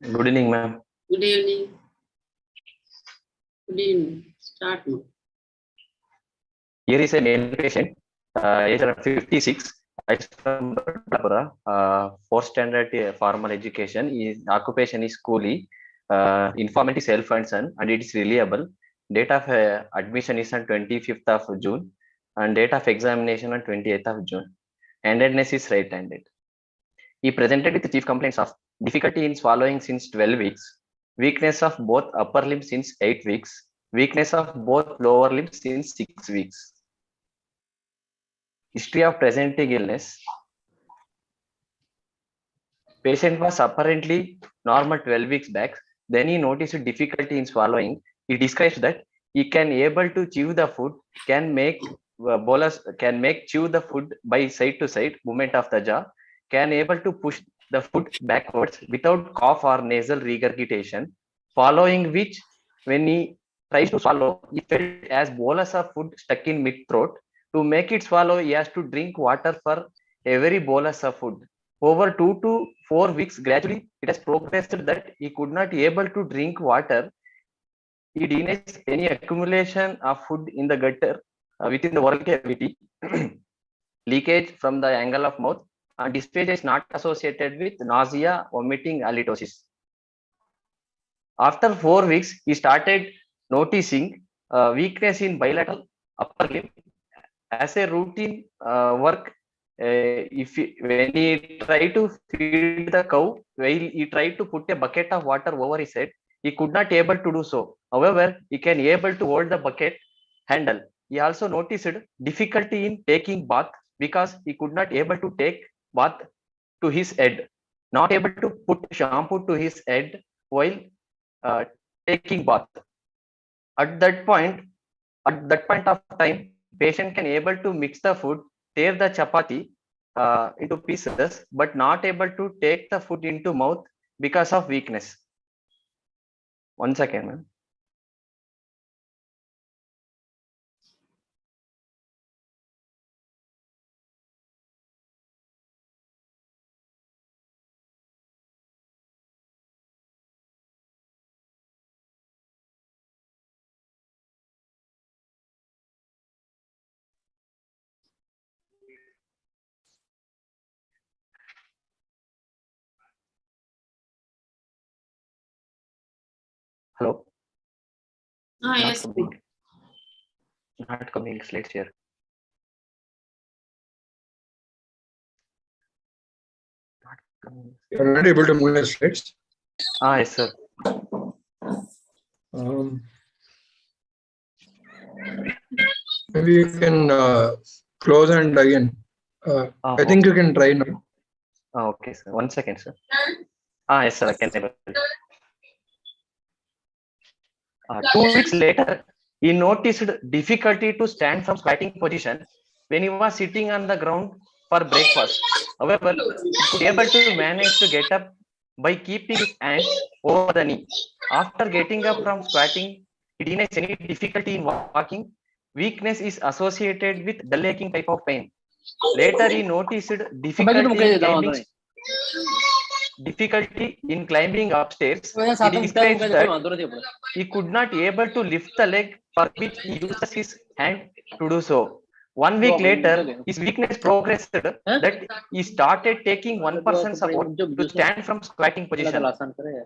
Good evening, ma'am. Good evening. Good evening. Start now. Here is a male patient, age around 56, is from Bengaluru, 4th standard formal education. His occupation is coolie. Informant is self-concerned and it is reliable. Date of admission is on 25th of June and date of examination on 28th of June. Handedness is right-handed. He presented with chief complaints of difficulty in swallowing since 12 weeks, weakness of both upper limbs since 8 weeks, weakness of both lower limbs since 6 weeks. History of presenting illness. Patient was apparently normal 12 weeks back. Then he noticed difficulty in swallowing. He describes that he can able to chew the food, can make chew the food by side to side movement of the jaw, can able to push the food backwards without cough or nasal regurgitation, following which when he tries to swallow, he felt as bolus of food stuck in mid-throat. To make it swallow, he has to drink water for every bolus of food. Over 2 to 4 weeks, gradually it has progressed that he could not able to drink water. He denies any accumulation of food in the gutter within the oral cavity, leakage from the angle of mouth, and dysphagia is not associated with nausea, vomiting, halitosis. After 4 weeks, he started noticing weakness in bilateral upper limb. As a routine work, when he tried to feed the cow, while he tried to put a bucket of water over his head, he could not able to do so. However, he can able to hold the bucket handle. He also noticed difficulty in taking bath because he could not able to take bath to his head, not able to put shampoo to his head while taking bath. At that point of time, patient can able to mix the food, tear the chapati into pieces, but not able to take the food into mouth because of weakness. 1 second, ma'am. Hello. Yes. Not coming slides here. You're not able to move the slides? Yes, sir. Maybe you can close and again. I think you can try now. Okay, sir. 1 second, sir. Yes, sir. I can able. 2 weeks later, he noticed difficulty to stand from squatting position when he was sitting on the ground for breakfast. However, he was able to manage to get up by keeping his hands over the knee. After getting up from squatting, he denies any difficulty in walking. Weakness is associated with dull aching type of pain. Later, he noticed difficulty in climbing upstairs. He describes that he could not able to lift the leg for which he uses his hand to do so. 1 week later, his weakness progressed that he started taking 1% support to stand from squatting position.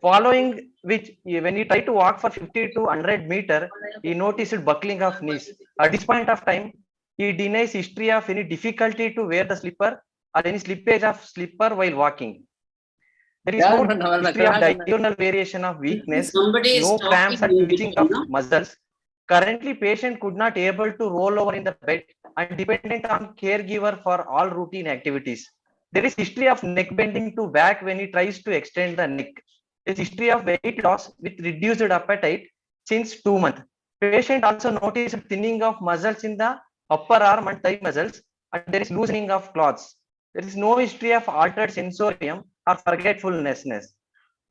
Following which, when he tried to walk for 50 to 100 meters, he noticed buckling of knees. At this point of time, he denies history of any difficulty to wear the slipper or any slippage of slipper while walking. There is no history of diurnal variation of weakness, no cramps or twitching of muscles. Currently, patient could not able to roll over in the bed and dependent on caregiver for all routine activities. There is history of neck bending to back when he tries to extend the neck. There is history of weight loss with reduced appetite since 2 months. Patient also noticed thinning of muscles in the upper arm and thigh muscles, and there is loosening of cloths. There is no history of altered sensorium or forgetfulness.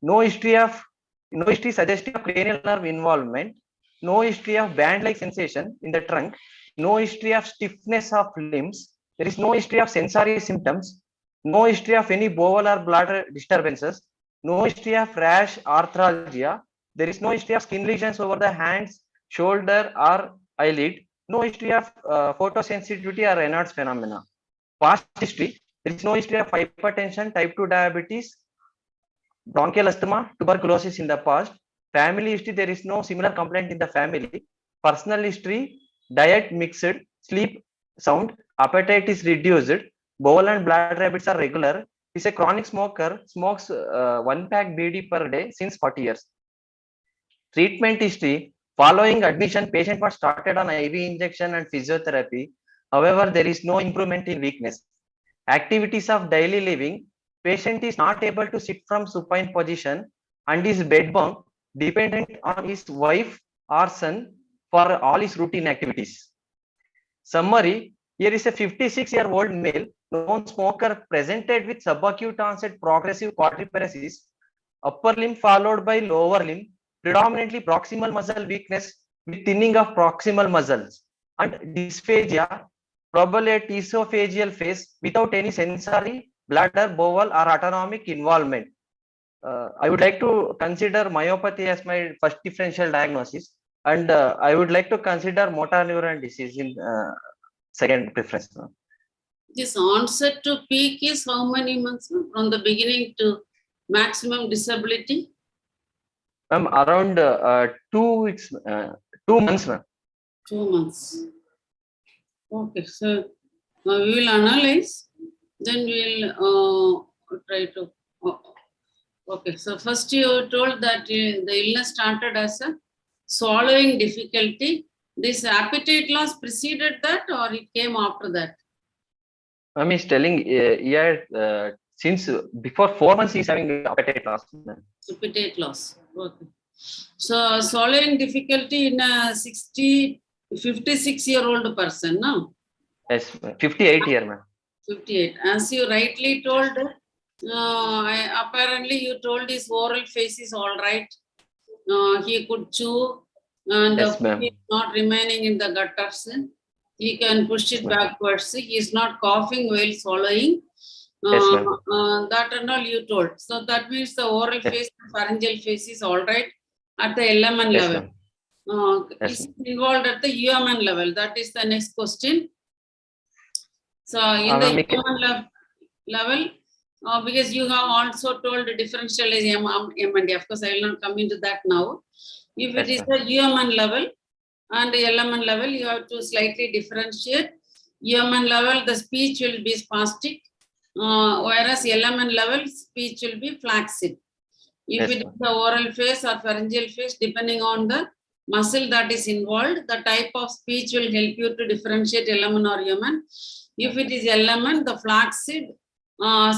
No history suggestive of cranial nerve involvement. No history of band-like sensation in the trunk. No history of stiffness of limbs. There is no history of sensory symptoms. No history of any bowel or bladder disturbances. no history of rash, arthralgia. There is no history of skin lesions over the hands, shoulder, or eyelid. No history of photosensitivity or Raynaud's phenomena. Past history, there is no history of hypertension, type 2 diabetes, bronchial asthma, tuberculosis in the past. Family history, there is no similar complaint in the family. Personal history, diet mixed, sleep sound, appetite is reduced, bowel and bladder habits are regular. Is a chronic smoker, smokes 1 pack BD per day since 40 years. Treatment history, following admission, patient was started on IV injection and physiotherapy. However, there is no improvement in weakness. Activities of daily living, patient is not able to sit from supine position and is bedbound, dependent on his wife or son for all his routine activities. Summary, here is a 56-year-old male, known smoker, presented with subacute onset progressive quadriparesis, upper limb followed by lower limb, predominantly proximal muscle weakness with thinning of proximal muscles, and dysphagia, probably at esophageal phase without any sensory, bladder, bowel, or autonomic involvement. I would like to consider myopathy as my first differential diagnosis, and I would like to consider motor neuron disease in second preference. This onset to peak is how many months from the beginning to maximum disability? Around 2 weeks, 2 months. 2 months. Okay, so now we will analyze, then we will try to. Okay, so first you told that the illness started as a swallowing difficulty. This appetite loss preceded that or it came after that? I mean, he's telling, since before 4 months he's having appetite loss. Appetite loss. Okay. So swallowing difficulty in a 56-year-old person, no? Yes, 58 year, man. 58. As you rightly told, apparently you told his oral face is all right. He could chew and Yes, the food is not remaining in the gutters. He can push it backwards. He is not coughing while swallowing. Yes, that and all you told. So that means the oral face and pharyngeal face is all right at the LMN level. Is involved at the UMN level? That is the next question. So in the UMN level, because you have also told differential is M&D. Of course, I will not come into that now. If it is the UMN level and the LMN level, you have to slightly differentiate. UMN level, the speech will be spastic, whereas LMN level, speech will be flaccid. If it is the oral face or pharyngeal face, depending on the muscle that is involved, the type of speech will help you to differentiate LMN or UMN. If it is LMN, the flaccid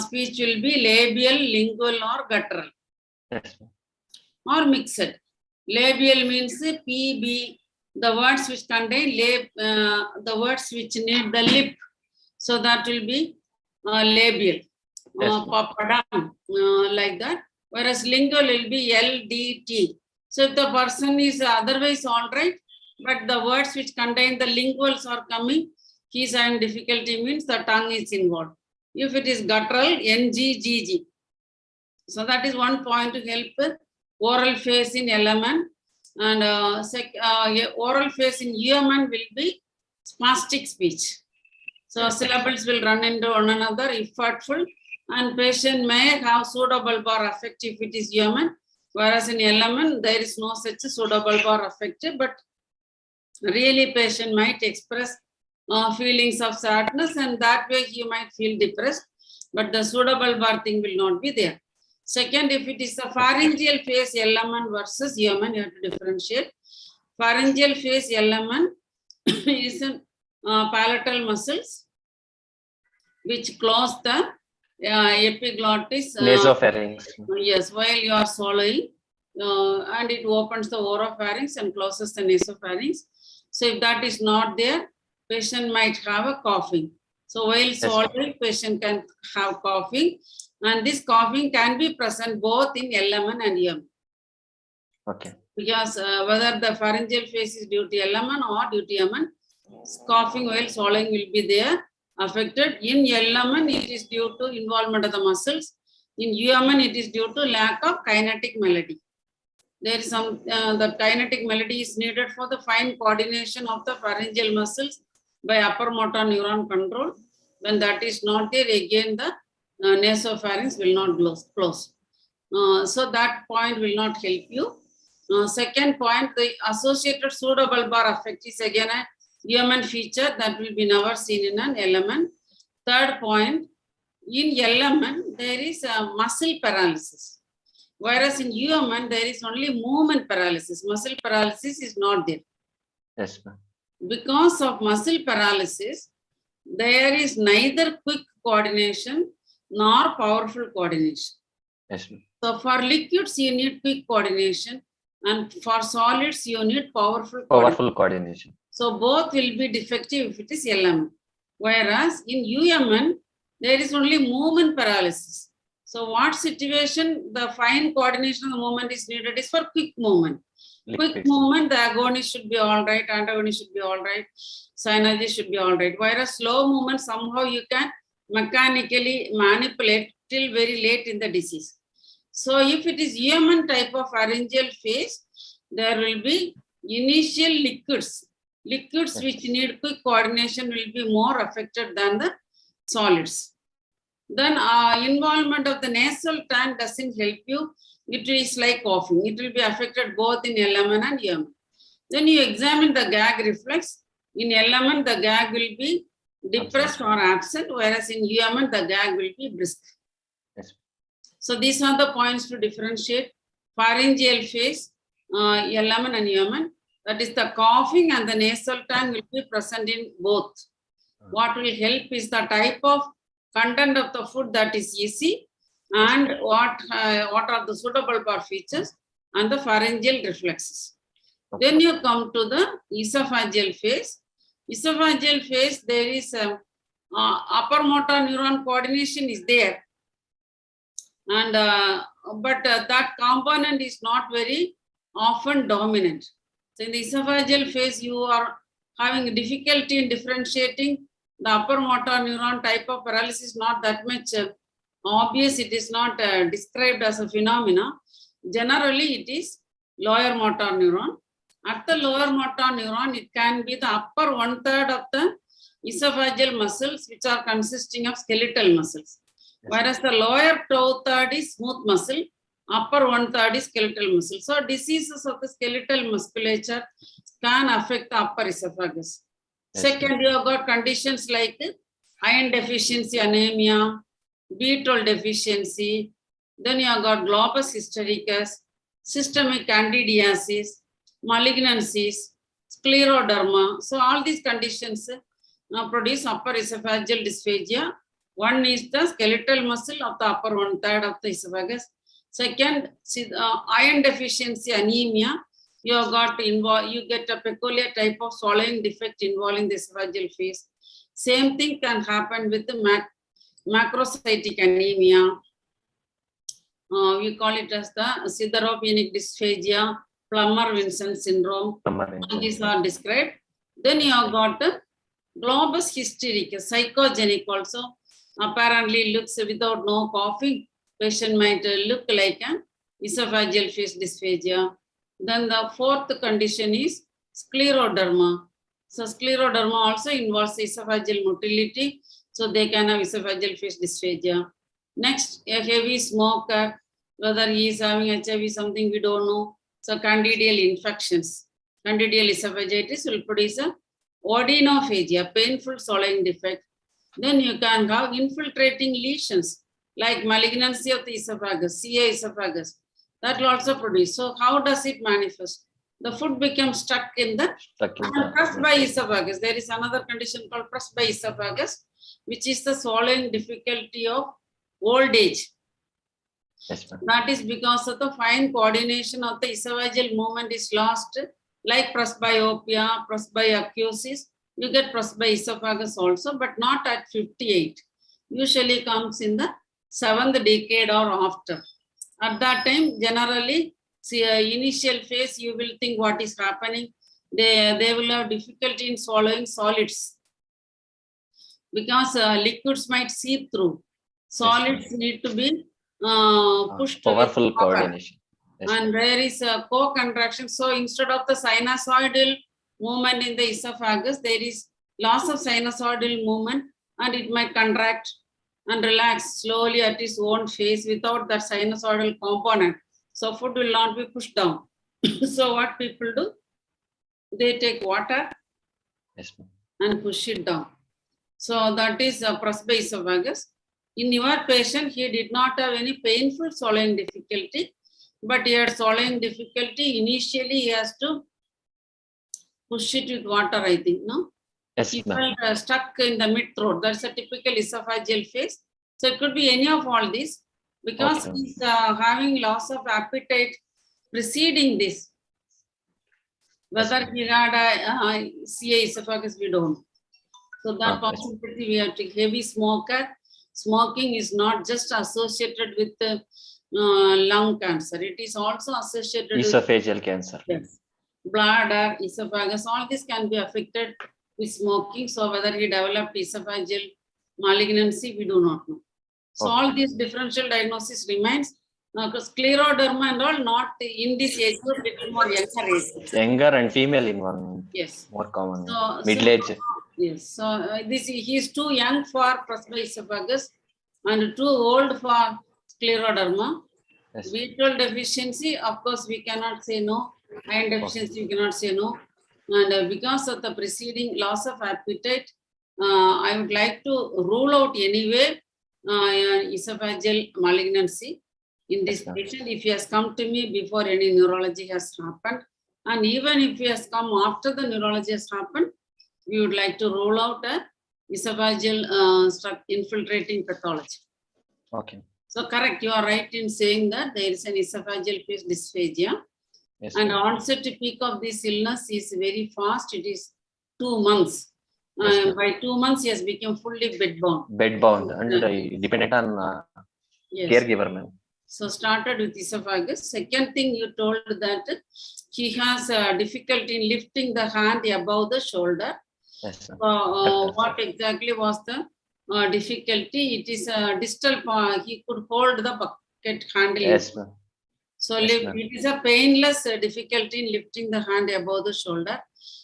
speech will be labial, lingual, or guttural, or mixed. Labial means PB, the words which contain the words which need the lip, so that will be labial, papadam, like that. Whereas lingual will be LDT. So if the person is otherwise all right, but the words which contain the linguals are coming, he is having difficulty, means the tongue is involved. If it is guttural, NGGG. So that is one point to help oral face in LMN. And oral face in UMN will be spastic speech. So syllables will run into one another, effortful, and patient may have pseudobulbar affect if it is UMN, whereas in LMN there is no such pseudobulbar affect, but really patient might express feelings of sadness, and that way he might feel depressed, but the pseudobulbar thing will not be there. Second, if it is a pharyngeal face LMN versus UMN, you have to differentiate. Pharyngeal face LMN is palatal muscles which close the epiglottis. Nasopharynx. Yes, while you are swallowing, and it opens the oropharynx and closes the nasopharynx. So if that is not there, patient might have a coughing. So while swallowing, patient can have coughing, and this coughing can be present both in LMN and UMN. Okay. Because whether the pharyngeal face is due to LMN or due to UMN, coughing while swallowing will be there affected. In LMN, it is due to involvement of the muscles. In UMN, it is due to lack of kinetic melody. There is some, the kinetic melody is needed for the fine coordination of the pharyngeal muscles by upper motor neuron control. When that is not there, again the nasopharynx will not close. So that point will not help you. Second point, the associated pseudobulbar effect is again a UMN feature that will be never seen in an LMN. Third point, in LMN, there is a muscle paralysis. Whereas in UMN, there is only movement paralysis. Muscle paralysis is not there. Yes, ma'am. Because of muscle paralysis, there is neither quick coordination nor powerful coordination. Yes, ma'am. So for liquids, you need quick coordination, and for solids, you need powerful coordination. So both will be defective if it is LMN. Whereas in UMN, there is only movement paralysis. So what situation the fine coordination of the movement is needed is for quick movement. Quick movement, the agonist should be all right, antagonist should be all right, synergy should be all right. Whereas slow movement, somehow you can mechanically manipulate till very late in the disease. So if it is UMN type of pharyngeal phase, there will be initial liquids. Liquids which need quick coordination will be more affected than the solids. Then involvement of the nasal tank doesn't help you. It is like coughing. It will be affected both in LMN and UMN. Then you examine the gag reflex. In LMN, the gag will be depressed or absent, whereas in UMN, the gag will be brisk. Yes. So these are the points to differentiate pharyngeal phase, LMN and UMN. That is the coughing and the nasal tang will be present in both. What will help is the type of content of the food that is easy and what are the pseudobulbar features and the pharyngeal reflexes. Okay. Then you come to the esophageal phase. Esophageal phase, there is a upper motor neuron coordination is there, and but that component is not very often dominant. So in the esophageal phase, you are having difficulty in differentiating the upper motor neuron type of paralysis, not that much obvious. It is not described as a phenomena. Generally, it is lower motor neuron. At the lower motor neuron, it can be the upper 1/3 of the esophageal muscles, which are consisting of skeletal muscles. Whereas the lower 2/3 is smooth muscle, upper 1/3 is skeletal muscle. So diseases of the skeletal musculature can affect the upper esophagus. Second, you have got conditions like iron deficiency anemia, B12 deficiency. Then you have got globus hystericus, systemic candidiasis, malignancies, scleroderma. So all these conditions produce upper esophageal dysphagia. One is the skeletal muscle of the upper 1/3 of the esophagus. Second, iron deficiency anemia. You have got you get a peculiar type of swallowing defect involving the esophageal phase. Same thing can happen with the macrocytic anemia. We call it as the sideropenic dysphagia, Plummer-Vinson syndrome. These are described. Then you have got the globus hystericus, psychogenic also. Apparently looks without no coughing. Patient might look like an esophageal phase dysphagia. Then the fourth condition is scleroderma. So scleroderma also involves esophageal motility. So they can have esophageal phase dysphagia. Next, a heavy smoker, whether he is having HIV, something we don't know. So candidal infections. Candidal esophagitis will produce a odinophagia, painful swallowing defect. Then you can have infiltrating lesions like malignancy of the esophagus, CA esophagus. That will also produce. So how does it manifest? The food becomes stuck in the pressed by esophagus. There is another condition called pressed by esophagus, which is the swallowing difficulty of old age. Yes, that is because of the fine coordination of the esophageal movement is lost, like presbyopia, presbyacusis. You get presbyesophagus also, but not at 58. Usually comes in the 7th decade or after. At that time, generally, initial phase, you will think what is happening. They will have difficulty in swallowing solids because liquids might seep through. Solids need to be pushed powerful with power. coordination. Yes, And there is a co-contraction. So instead of the sinusoidal movement in the esophagus, there is loss of sinusoidal movement, and it might contract and relax slowly at its own pace without that sinusoidal component. So food will not be pushed down. So what people do? They take water yes, ma'am. and push it down. So that is presbyesophagus. In your patient, he did not have any painful swallowing difficulty, but he had swallowing difficulty. Initially, he has to push it with water, I think, no? Yes, He ma'am. felt stuck in the mid-throat. That's a typical esophageal phase. So it could be any of all these, because Okay. he's having loss of appetite preceding this. Whether he had a CA esophagus, we don't know. So that possibility we have to heavy smoker. Smoking is not just associated with lung cancer. It is also associated Esophageal cancer. with bladder, esophagus. All this can be affected with smoking. So whether he developed esophageal malignancy, we do not know. So all these differential diagnosis remains. Because scleroderma and all not in this age group, little more younger age. Younger and female in one. Yes. More common. So, Middle age. Yes. So this he is too young for presbyesophagus and too old for scleroderma. Yes. B12 deficiency, of course, we cannot say no. Iron deficiency, we cannot say no. And because of the preceding loss of appetite, I would like to rule out anyway esophageal malignancy in this patient. If he has come to me before any neurology has happened, and even if he has come after the neurology has happened, we would like to rule out a esophageal infiltrating pathology. Okay. So correct, you are right in saying that there is an esophageal phase dysphagia. Yes, and onset peak of this illness is very fast. It is 2 months. Yes, By 2 months, he has become fully bedbound. Bedbound and dependent on caregiver, ma'am. So started with esophagus. Second thing you told that he has difficulty in lifting the hand above the shoulder. Yes, What exactly was the difficulty? It is a distal, he could hold the bucket handle. Yes, ma'am. So it is a painless difficulty in lifting the hand above the shoulder.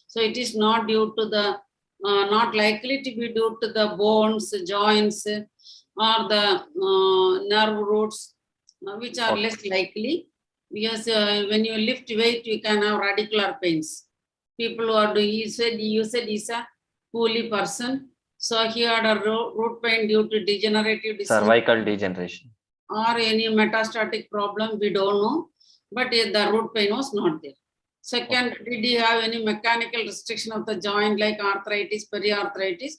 So it is not due to the, not likely to be due to the bones, joints, or the nerve roots, which are less likely. Because when you lift weight, you can have radicular pains. People who are doing, you said he's a poorly person. So he had a root pain due to degenerative disease. Cervical degeneration. Or any metastatic problem, we don't know. But the root pain was not there. Second, did he have any mechanical restriction of the joint like arthritis, periarthritis?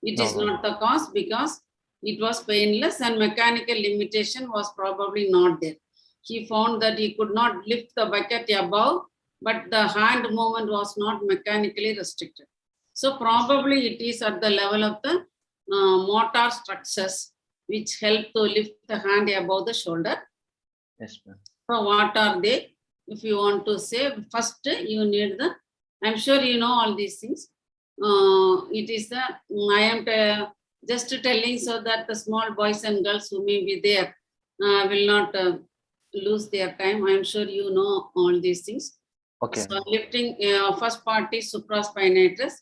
It is not the cause because it was painless and mechanical limitation was probably not there. He found that he could not lift the bucket above, but the hand movement was not mechanically restricted. So probably it is at the level of the motor structures which help to lift the hand above the shoulder. Yes, ma'am. So what are they? If you want to say, first you need the, I'm sure you know all these things. It is the, I am just telling so that the small boys and girls who may be there will not lose their time. I'm sure you know all these things. Okay. So lifting, first part is supraspinatus.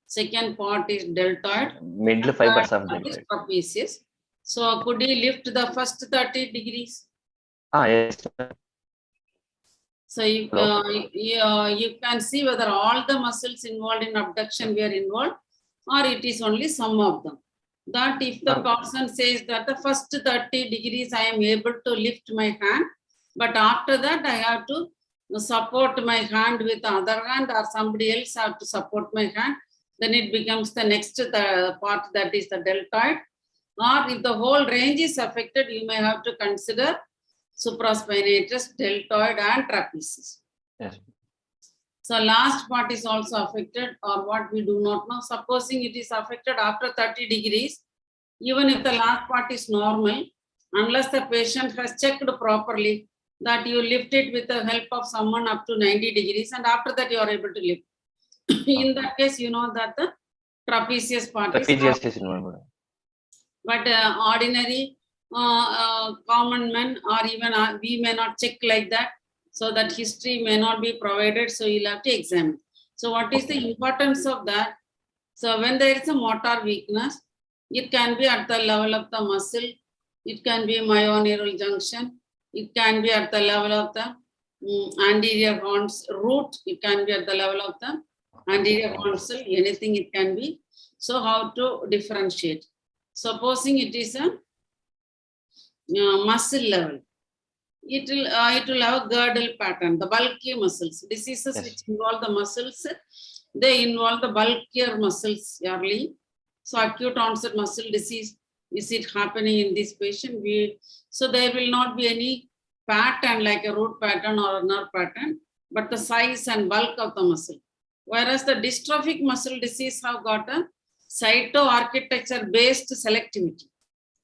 Second part is deltoid. Middle fibers of deltoid. Trapezius. So could he lift the first 30 degrees? Yes. So you can see whether all the muscles involved in abduction were involved or it is only some of them. That if the person says that the first 30 degrees I am able to lift my hand, but after that I have to support my hand with the other hand or somebody else have to support my hand, then it becomes the next part, that is the deltoid. Or if the whole range is affected, you may have to consider supraspinatus, deltoid, and trapezius. Yes. So last part is also affected, or what we do not know. Supposing it is affected after 30 degrees, even if the last part is normal, unless the patient has checked properly, that you lift it with the help of someone up to 90 degrees, and after that you are able to lift. In that case, you know that the trapezius part is involved. But ordinary common men, or even we may not check like that. So that history may not be provided. So you'll have to examine. So what is the importance of that? So when there is a motor weakness, it can be at the level of the muscle. It can be myoneural junction. It can be at the level of the anterior horns root. It can be at the level of the anterior horns. Anything it can be. So how to differentiate? Supposing it is a muscle level, it will have a girdle pattern, the bulky muscles. Diseases which involve the muscles, they involve the bulkier muscles early. So acute onset muscle disease, is it happening in this patient? So there will not be any pattern like a root pattern or a nerve pattern, but the size and bulk of the muscle. Whereas the dystrophic muscle disease have got a cytoarchitecture based selectivity.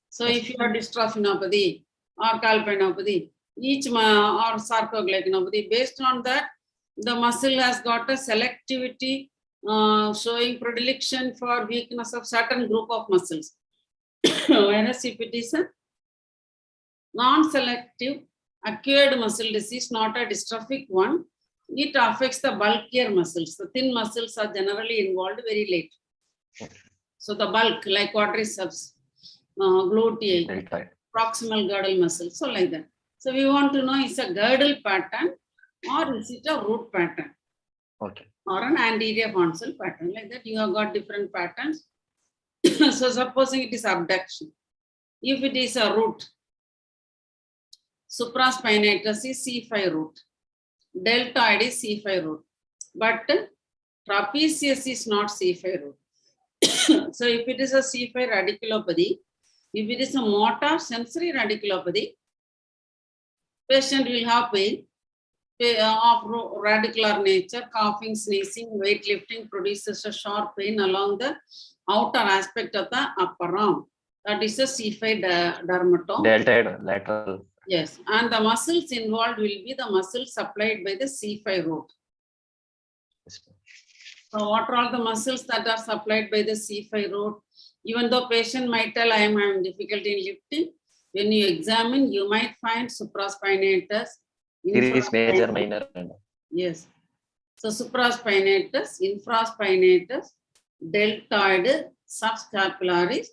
So if you are dystrophinopathy or calpainopathy, each or sarcoglycanopathy, based on that, the muscle has got a selectivity showing predilection for weakness of certain group of muscles. Whereas if it is a non-selective acquired muscle disease, not a dystrophic one, it affects the bulkier muscles. The thin muscles are generally involved very late. So the bulk, like quadriceps, gluteus, proximal girdle muscle, so like that. So we want to know, is a girdle pattern or is it a root pattern? Okay. Or an anterior hornsel pattern, like that. You have got different patterns. So supposing it is abduction. If it is a root, supraspinatus is C5 root, deltoid is C5 root, but trapezius is not C5 root. So if it is a C5 radiculopathy, if it is a motor sensory radiculopathy, patient will have pain of radicular nature, coughing, sneezing, weightlifting produces a sharp pain along the outer aspect of the upper arm. That is a C5 dermatome. Deltoid lateral. Yes, and the muscles involved will be the muscles supplied by the C5 root. So what are all the muscles that are supplied by the C5 root? Even though patient might tell, I am having difficulty in lifting, when you examine, you might find supraspinatus. Series major, minor. Yes. So supraspinatus, infraspinatus, deltoid, subscapularis,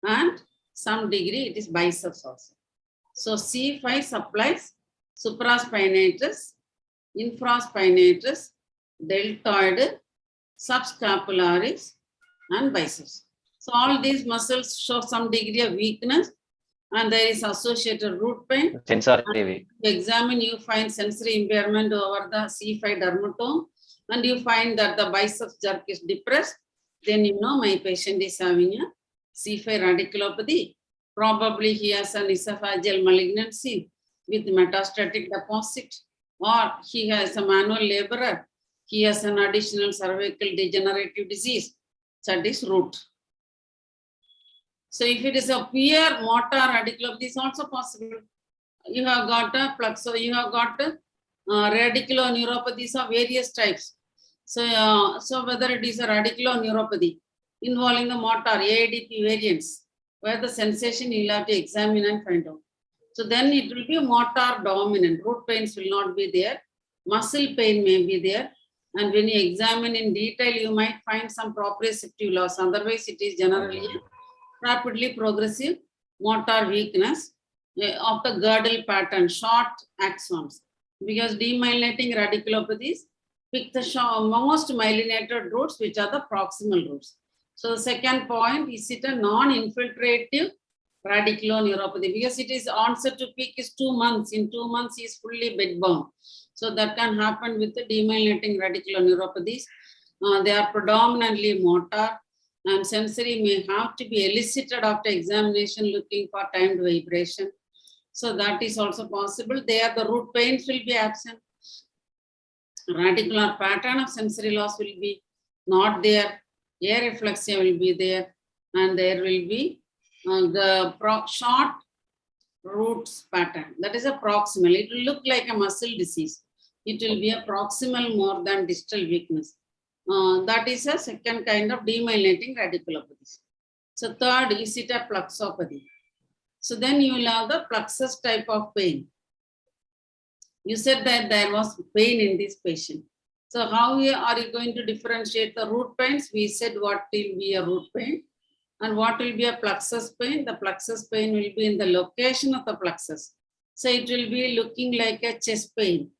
and some degree it is biceps also. So C5 supplies supraspinatus, infraspinatus, deltoid, subscapularis, and biceps. So all these muscles show some degree of weakness, and there is associated root pain. Sensory. Examine, you find sensory impairment over the C5 dermatome, and you find that the biceps jerk is depressed. Then you know my patient is having a C5 radiculopathy. Probably he has an esophageal malignancy with metastatic deposit, or he has a manual laborer. He has an additional cervical degenerative disease. That is root. So if it is a pure motor radiculopathy, is also possible. You have got a plug, so you have got radiculoneuropathies of various types. So, so whether it is a radiculoneuropathy involving the motor AADP variants, where the sensation you'll have to examine and find out. So then it will be motor dominant. Root pains will not be there. Muscle pain may be there. And when you examine in detail, you might find some proprioceptive loss. Otherwise, it is generally rapidly progressive motor weakness of the girdle pattern, short axons. Because demyelinating radiculopathies pick the most myelinated roots, which are the proximal roots. So the second point, is it a non-infiltrative radiculoneuropathy? Because it is onset to peak is 2 months. In 2 months, he is fully bedbound. So that can happen with the demyelinating radiculoneuropathies. They are predominantly motor, and sensory may have to be elicited after examination looking for timed vibration. So that is also possible. There the root pains will be absent. Radicular pattern of sensory loss will be not there. Areflexia will be there, and there will be the short roots pattern. That is a proximal. It will look like a muscle disease. It will be a proximal more than distal weakness. That is a second kind of demyelinating radiculopathy. So third, is it a pluxopathy? So then you will have the plexus type of pain. You said that there was pain in this patient. So how are you going to differentiate the root pains? We said what will be a root pain and what will be a plexus pain. The plexus pain will be in the location of the plexus. So it will be looking like a chest pain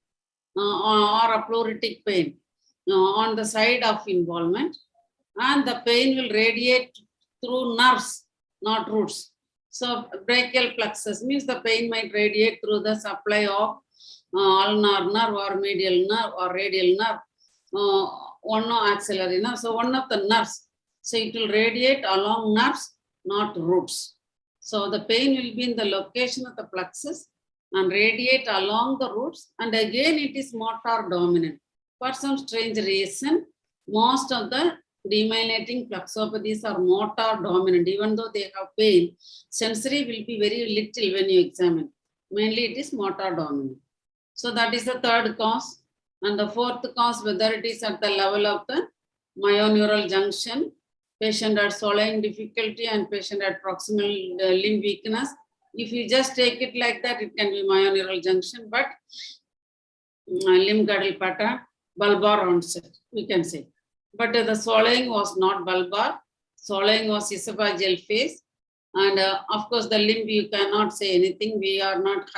or a pleuritic pain on the side of involvement. And the pain will radiate through nerves, not roots. So brachial plexus means the pain might radiate through the supply of ulnar nerve or medial nerve or radial nerve, one axillary nerve. So one of the nerves. So it will radiate along nerves, not roots. So the pain will be in the location of the plexus and radiate along the roots. And again, it is motor dominant. For some strange reason, most of the demyelinating plexopathies are motor dominant. Even though they have pain, sensory will be very little when you examine. Mainly it is motor dominant. So that is the third cause. And the fourth cause, whether it is at the level of the myoneural junction, patient had swallowing difficulty and patient had proximal limb weakness. If you just take it like that, it can be myoneural junction, but limb girdle pattern, bulbar onset, we can say. But the swallowing was not bulbar, swallowing was esophageal phase. And of course, the limb, you cannot say anything. We are not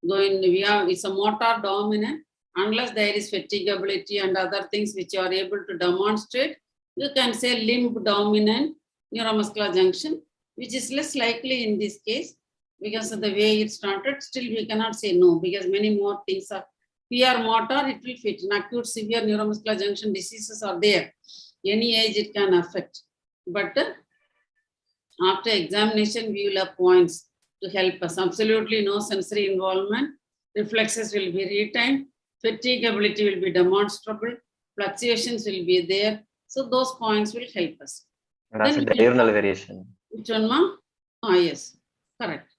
it's a motor dominant. Unless there is fatigability and other things which you are able to demonstrate, you can say limb dominant neuromuscular junction, which is less likely in this case because of the way it started. Still, we cannot say no because many more things are. PR motor, it will fit. In acute severe neuromuscular junction diseases are there. Any age it can affect. But after examination, we will have points to help us. Absolutely no sensory involvement. Reflexes will be retained. Fatigability will be demonstrable. Fluctuations will be there. So those points will help us. And also the diurnal variation. Which one, ma? Ah, yes, correct.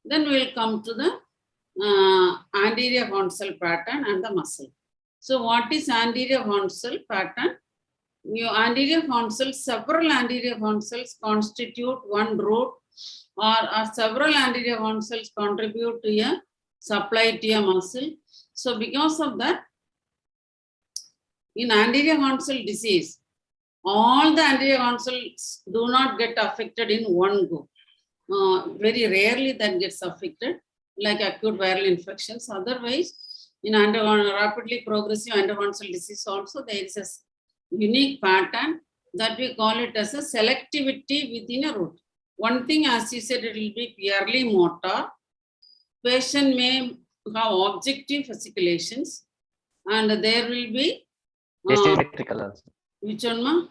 Then we will come to the anterior horn cell pattern and the muscle. So what is anterior horn cell pattern? Anterior horn cells, several anterior horn cells constitute one root or several anterior horn cells contribute to a supply to a muscle. So because of that, in anterior horn cell disease, all the anterior horn cells do not get affected in one go. Very rarely that gets affected, like acute viral infections. Otherwise, in rapidly progressive anterior horn cell disease also, there is a unique pattern that we call it as a selectivity within a root. One thing, as you said, it will be purely motor. Patient may have objective fasciculations and there will be asymmetrical also. Which one, ma?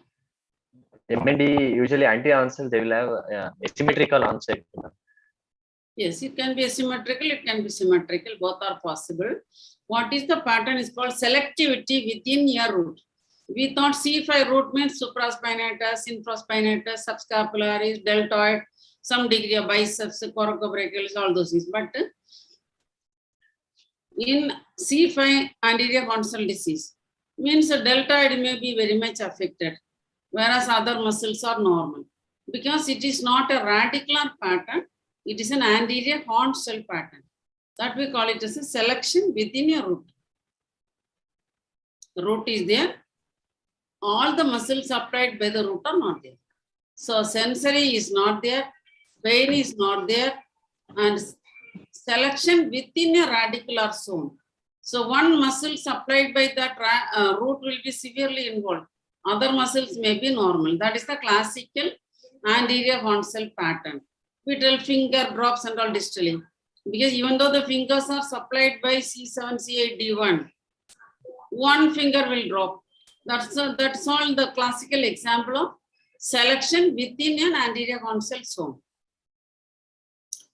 MND, usually anterior horn cells, they will have asymmetrical onset. Yes, it can be asymmetrical, it can be symmetrical, both are possible. What is the pattern is called selectivity within a root. We thought C5 root means supraspinatus, infraspinatus, subscapularis, deltoid, some degree of biceps, coracobrachialis, all those things. But in C5 anterior horn cell disease, means the deltoid may be very much affected, whereas other muscles are normal. Because it is not a radicular pattern, it is an anterior horn cell pattern. That we call it as a selection within a root. The root is there. All the muscles supplied by the root are not there. So sensory is not there, pain is not there, and selection within a radicular zone. So one muscle supplied by that root will be severely involved. Other muscles may be normal. That is the classical anterior horn cell pattern. We tell finger drops and all distally. Because even though the fingers are supplied by C7, C8, D1, one finger will drop. That's all the classical example of selection within an anterior horn cell zone.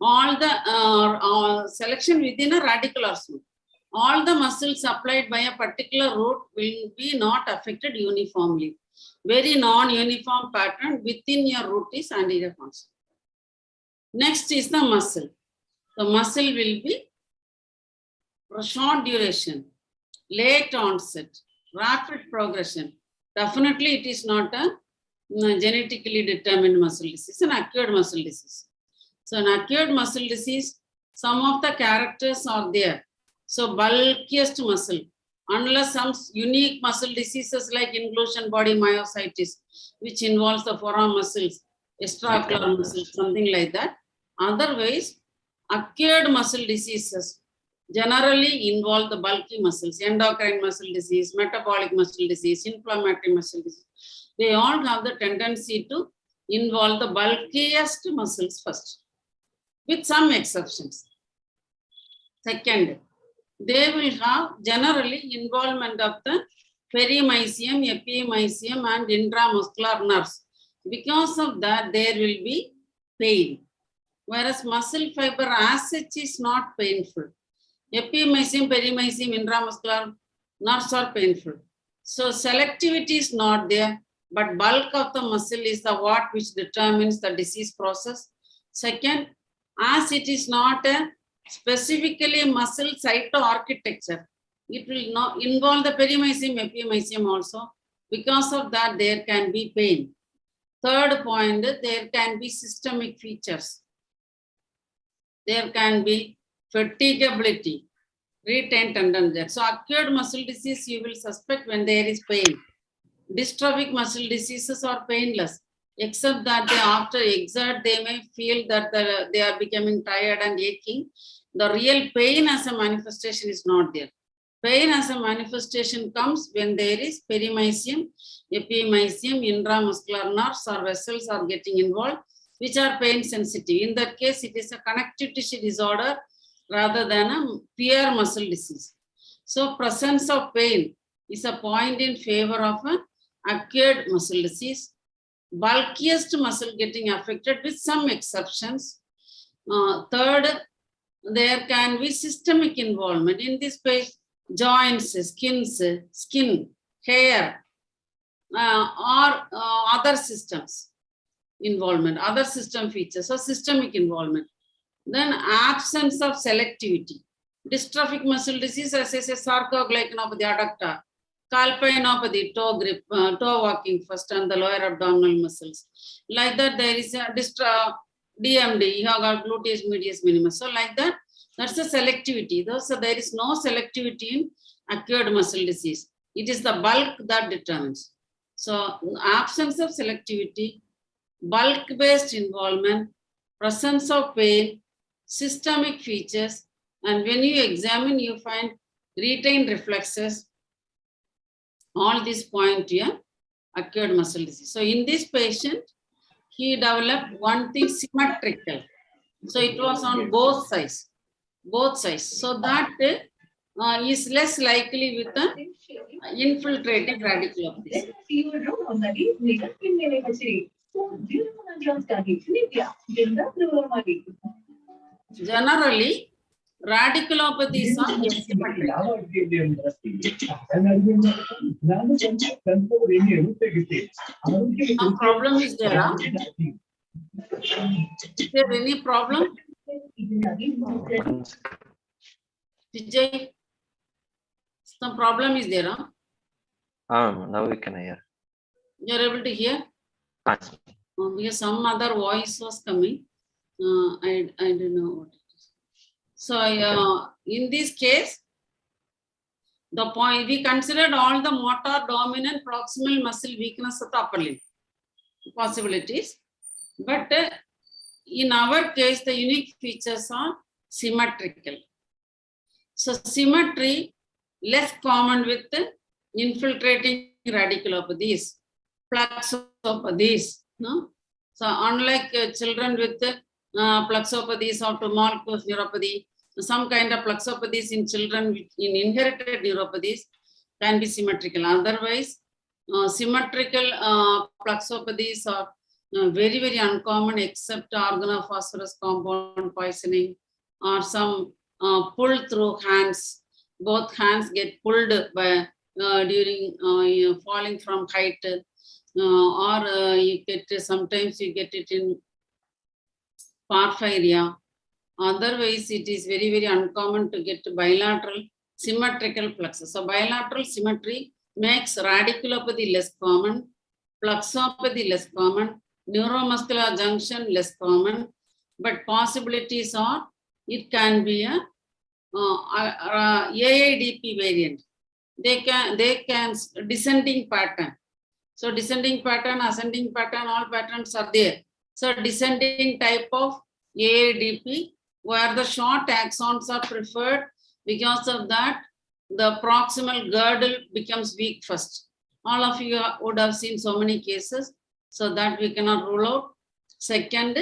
All the selection within a radicular zone. All the muscles supplied by a particular root will be not affected uniformly. Very non-uniform pattern within your root is anterior horn cell. Next is the muscle. The muscle will be short duration, late onset, rapid progression. Definitely it is not a genetically determined muscle disease, an acquired muscle disease. So in acute muscle disease, some of the characters are there. So bulkiest muscle, unless some unique muscle diseases like inclusion body myositis, which involves the forearm muscles, extraocular muscles, something like that. Otherwise, acquired muscle diseases generally involve the bulky muscles, endocrine muscle disease, metabolic muscle disease, inflammatory muscle disease. They all have the tendency to involve the bulkiest muscles first, with some exceptions. Second, they will have generally involvement of the perimysium, epimysium, and intramuscular nerves. Because of that, there will be pain. Whereas muscle fiber as such is not painful. Epimysium, perimysium, intramuscular nerves are painful. So selectivity is not there, but bulk of the muscle is the what which determines the disease process. Second, as it is not a specifically muscle cytoarchitecture, it will not involve the perimysium, epimysium also. Because of that, there can be pain. Third point, there can be systemic features. There can be fatigability, retained tenderness. So acquired muscle disease, you will suspect when there is pain. Dystrophic muscle diseases are painless, except that they after exert, they may feel that they are becoming tired and aching. The real pain as a manifestation is not there. Pain as a manifestation comes when there is perimysium, epimysium, intramuscular nerves or vessels are getting involved, which are pain sensitive. In that case, it is a connective tissue disorder rather than a pure muscle disease. So presence of pain is a point in favor of an acquired muscle disease. Bulkiest muscle getting affected with some exceptions. Third, there can be systemic involvement. In this page, joints, skin, hair, or other systems involvement, other system features, so systemic involvement. Then absence of selectivity. Dystrophic muscle disease, as I say, sarcoglycanopathy, adductor, calpainopathy, toe grip, toe walking first, and the lower abdominal muscles. Like that, there is a DMD, you have got gluteus medius minimus. So like that, that's the selectivity. So there is no selectivity in acquired muscle disease. It is the bulk that determines. So absence of selectivity, bulk-based involvement, presence of pain, systemic features, and when you examine, you find retained reflexes. All these point here, acquired muscle disease. So in this patient, he developed one thing symmetrical. So it was on both sides. So that is less likely with the infiltrating radiculopathy. Generally, radiculopathies are asymmetrical. Some problem is there, huh? Is there any problem? Vijay, some problem is there, huh? Now we can hear. You are able to hear? Yes. Because some other voice was coming. I don't know what it is. So in this case, the point we considered all the motor dominant proximal muscle weakness of the upper limb possibilities, but in our case, the unique features are symmetrical. So symmetry less common with infiltrating radiculopathies, plexopathies. No? So unlike children with plexopathies or tumultuous neuropathy, some kind of plexopathies in children in inherited neuropathies can be symmetrical. Otherwise, symmetrical plexopathies are very, very uncommon except organophosphorus compound poisoning or some pull through hands. Both hands get pulled by during falling from height, or you get sometimes you get it in porphyria. Otherwise, it is very, very uncommon to get bilateral symmetrical plexus. So bilateral symmetry makes radiculopathy less common, plexopathy less common, neuromuscular junction less common, but possibilities are it can be a AIDP variant. They can descending pattern. So descending pattern, ascending pattern, all patterns are there. So descending type of AIDP, where the short axons are preferred. Because of that, the proximal girdle becomes weak first. All of you would have seen so many cases, so that we cannot rule out. Second,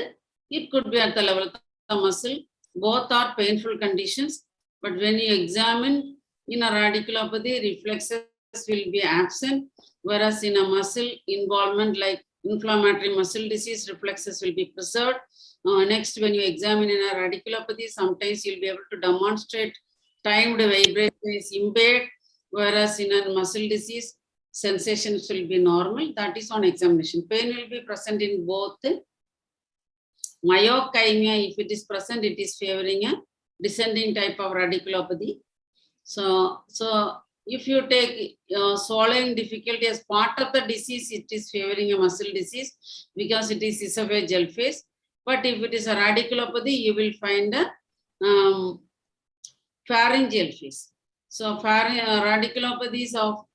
it could be at the level of the muscle. Both are painful conditions, but when you examine in a radiculopathy, reflexes will be absent, whereas in a muscle involvement like inflammatory muscle disease, reflexes will be preserved. Next, when you examine in a radiculopathy, sometimes you'll be able to demonstrate timed vibration is impaired, whereas in a muscle disease, sensations will be normal. That is on examination. Pain will be present in both. Myokymia, if it is present, it is favoring a descending type of radiculopathy. So if you take swallowing difficulty as part of the disease, it is favoring a muscle disease because it is esophageal phase. But if it is a radiculopathy, you will find a pharyngeal phase. So radiculopathies of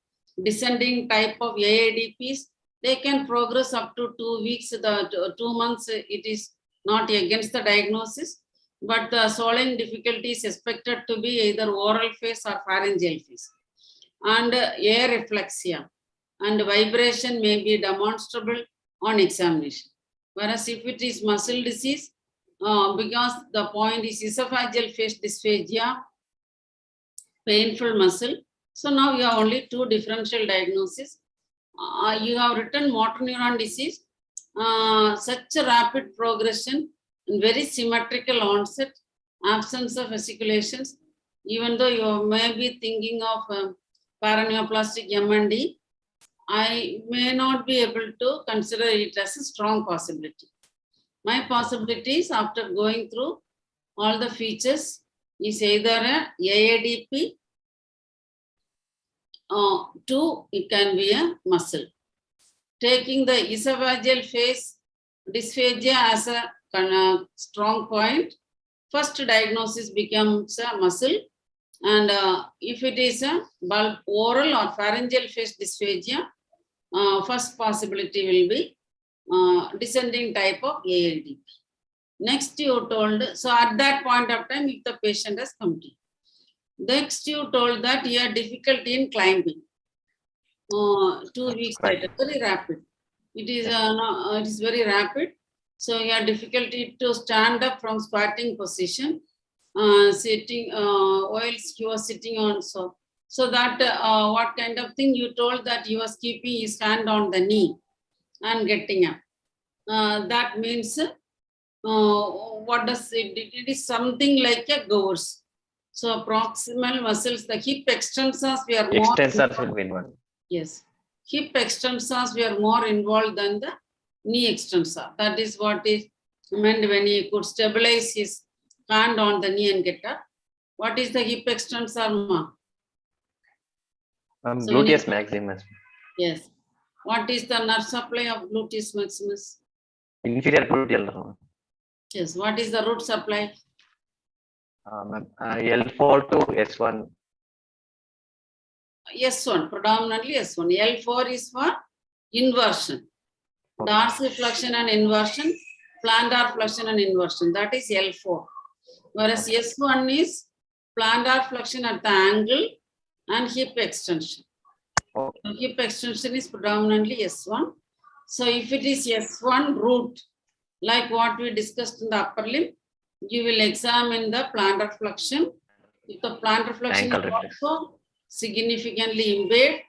descending type of AIDPs, they can progress up to 2 weeks, 2 months, it is not against the diagnosis, but the swallowing difficulty is expected to be either oral phase or pharyngeal phase. And air reflexia and vibration may be demonstrable on examination. Whereas if it is muscle disease, because the point is esophageal phase dysphagia, painful muscle. So now you have only 2 differential diagnoses. You have written motor neuron disease, such a rapid progression and very symmetrical onset, absence of vesiculations. Even though you may be thinking of paraneoplastic MND, I may not be able to consider it as a strong possibility. My possibilities after going through all the features is either a AIDP, 2, it can be a muscle. Taking the esophageal phase dysphagia as a strong point, first diagnosis becomes a muscle, and if it is a bulb oral or pharyngeal phase dysphagia, first possibility will be descending type of AIDP. Next you told, so at that point of time, if the patient has come to you. Next you told that you have difficulty in climbing. 2 weeks later, very rapid. It is very rapid. So you have difficulty to stand up from squatting position, sitting whilst you are sitting on so that what kind of thing you told that he was keeping his hand on the knee and getting up. That means what does it? It is something like a gauze. So proximal muscles, the hip extensors were more. Extensors will be involved. Yes, hip extensors were more involved than the knee extensor. That is what is meant when he could stabilize his hand on the knee and get up. What is the hip extensor, ma? Gluteus maximus. Yes. What is the nerve supply of gluteus maximus? Inferior gluteal. Yes. What is the root supply? L4 to S1. S1, predominantly S1. L4 is for inversion. Okay. Dorsiflexion and inversion, plantar flexion and inversion. That is L4. Whereas Okay. S1 is plantar flexion at the angle and hip extension. Okay. So hip extension is predominantly S1. So if it is S1 root, like what we discussed in the upper limb, you will examine the plantar flexion. If the plantar flexion Ankle is reflex. also significantly impaired,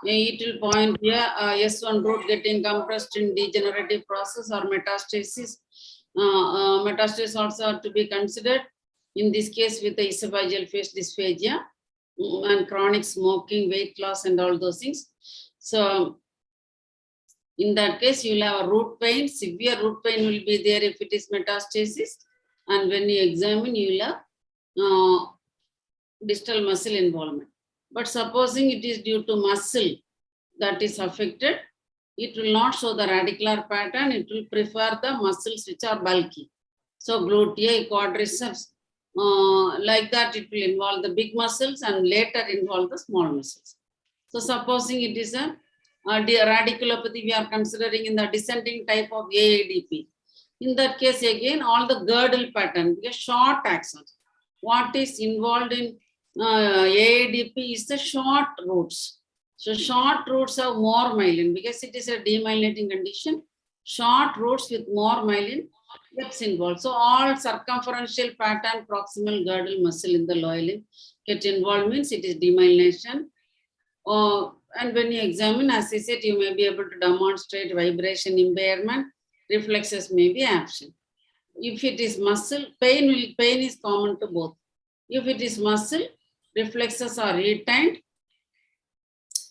it will point here S1 root getting compressed in degenerative process or metastasis. Metastasis also are to be considered in this case with the esophageal phase dysphagia and chronic smoking, weight loss and all those things. So in that case, you will have a root pain, severe root pain will be there if it is metastasis. And when you examine, you will have distal muscle involvement. But supposing it is due to muscle that is affected, it will not show the radicular pattern. It will prefer the muscles which are bulky. So gluteus, quadriceps, like that it will involve the big muscles and later involve the small muscles. So supposing it is a radiculopathy we are considering in the descending type of AADP. In that case, again, all the girdle pattern, because short axons. What is involved in AADP is the short roots. So short roots have more myelin because it is a demyelinating condition. Short roots with more myelin gets involved. So all circumferential pattern proximal girdle muscle in the lower limb get involved means it is demyelination. And when you examine, as I said, you may be able to demonstrate vibration impairment. Reflexes may be absent. If it is muscle, pain is common to both. If it is muscle, reflexes are retained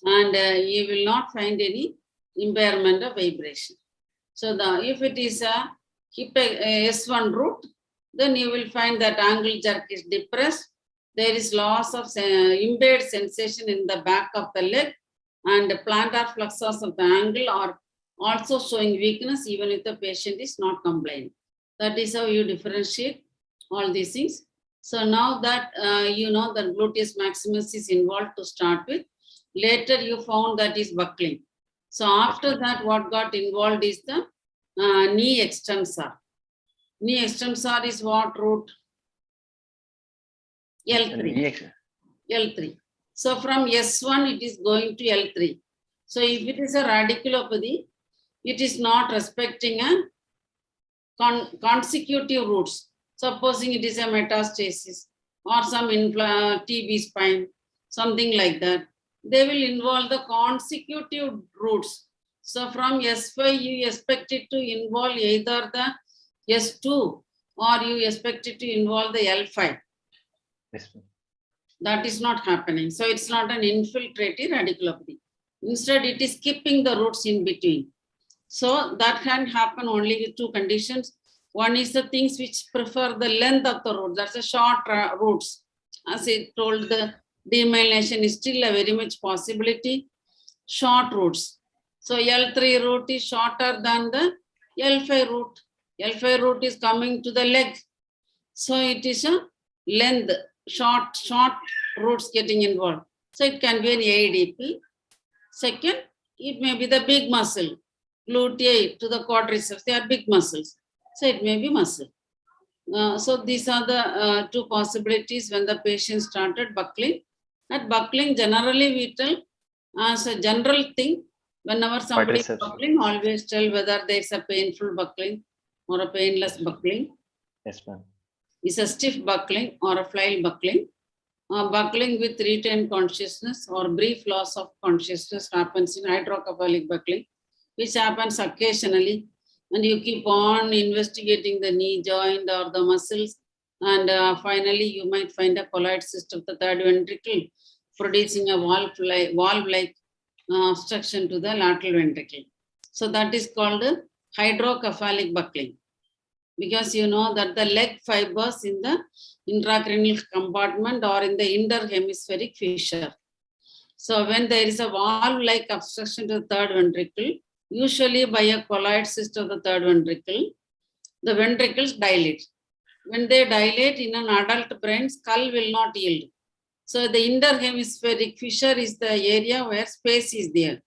and you will not find any impairment of vibration. So if it is a hip S1 root, then you will find that angle jerk is depressed. There is loss of impaired sensation in the back of the leg, and the plantar flexors of the ankle are also showing weakness even if the patient is not complaining. That is how you differentiate all these things. So now that you know that gluteus maximus is involved to start with, later you found that is buckling. So after that, what got involved is the knee extensor. Knee extensor is what root? L3. L3. So from S1, it is going to L3. So if it is a radiculopathy, it is not respecting a consecutive roots. Supposing it is a metastasis or some TB spine, something like that, they will involve the consecutive roots. So from S5, you expect it to involve either the S2 or you expect it to involve the L5. Yes. That is not happening. So it's not an infiltrative radiculopathy. Instead, it is skipping the roots in between. So that can happen only with two conditions. One is the things which prefer the length of the root. That's a short roots. As I told, the demyelination is still a very much possibility. Short roots. So L3 root is shorter than the L5 root. L5 root is coming to the leg. So it is a length, short roots getting involved. So it can be an AADP. Second, it may be the big muscle, gluteus to the quadriceps. They are big muscles. So it may be muscle. So these are the two possibilities when the patient started buckling. At buckling, generally we tell as a general thing, whenever somebody is buckling, always tell whether there is a painful buckling or a painless buckling. Yes, ma'am. Is a stiff buckling or a flail buckling. Buckling with retained consciousness or brief loss of consciousness happens in hydrocephalic buckling, which happens occasionally. And you keep on investigating the knee joint or the muscles. And finally, you might find a colloid cyst of the third ventricle producing a valve-like obstruction to the lateral ventricle. So that is called hydrocephalic buckling. Because you know that the leg fibers in the intracranial compartment or in the interhemispheric fissure. So when there is a valve-like obstruction to the third ventricle, usually by a colloid cyst of the third ventricle, the ventricles dilate. When they dilate in an adult brain, skull will not yield. So the interhemispheric fissure is the area where space is there.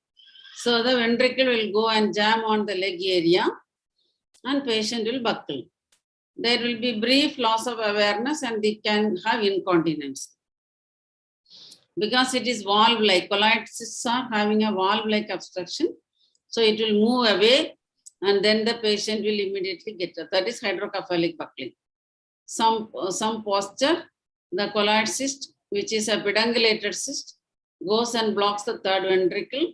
So the ventricle will go and jam on the leg area and patient will buckle. There will be brief loss of awareness and they can have incontinence. Because it is valve-like, colloid cysts are having a valve-like obstruction. So it will move away and then the patient will immediately get it. That is hydrocephalic buckling. Some posture, the colloid cyst, which is a pedungulated cyst, goes and blocks the third ventricle,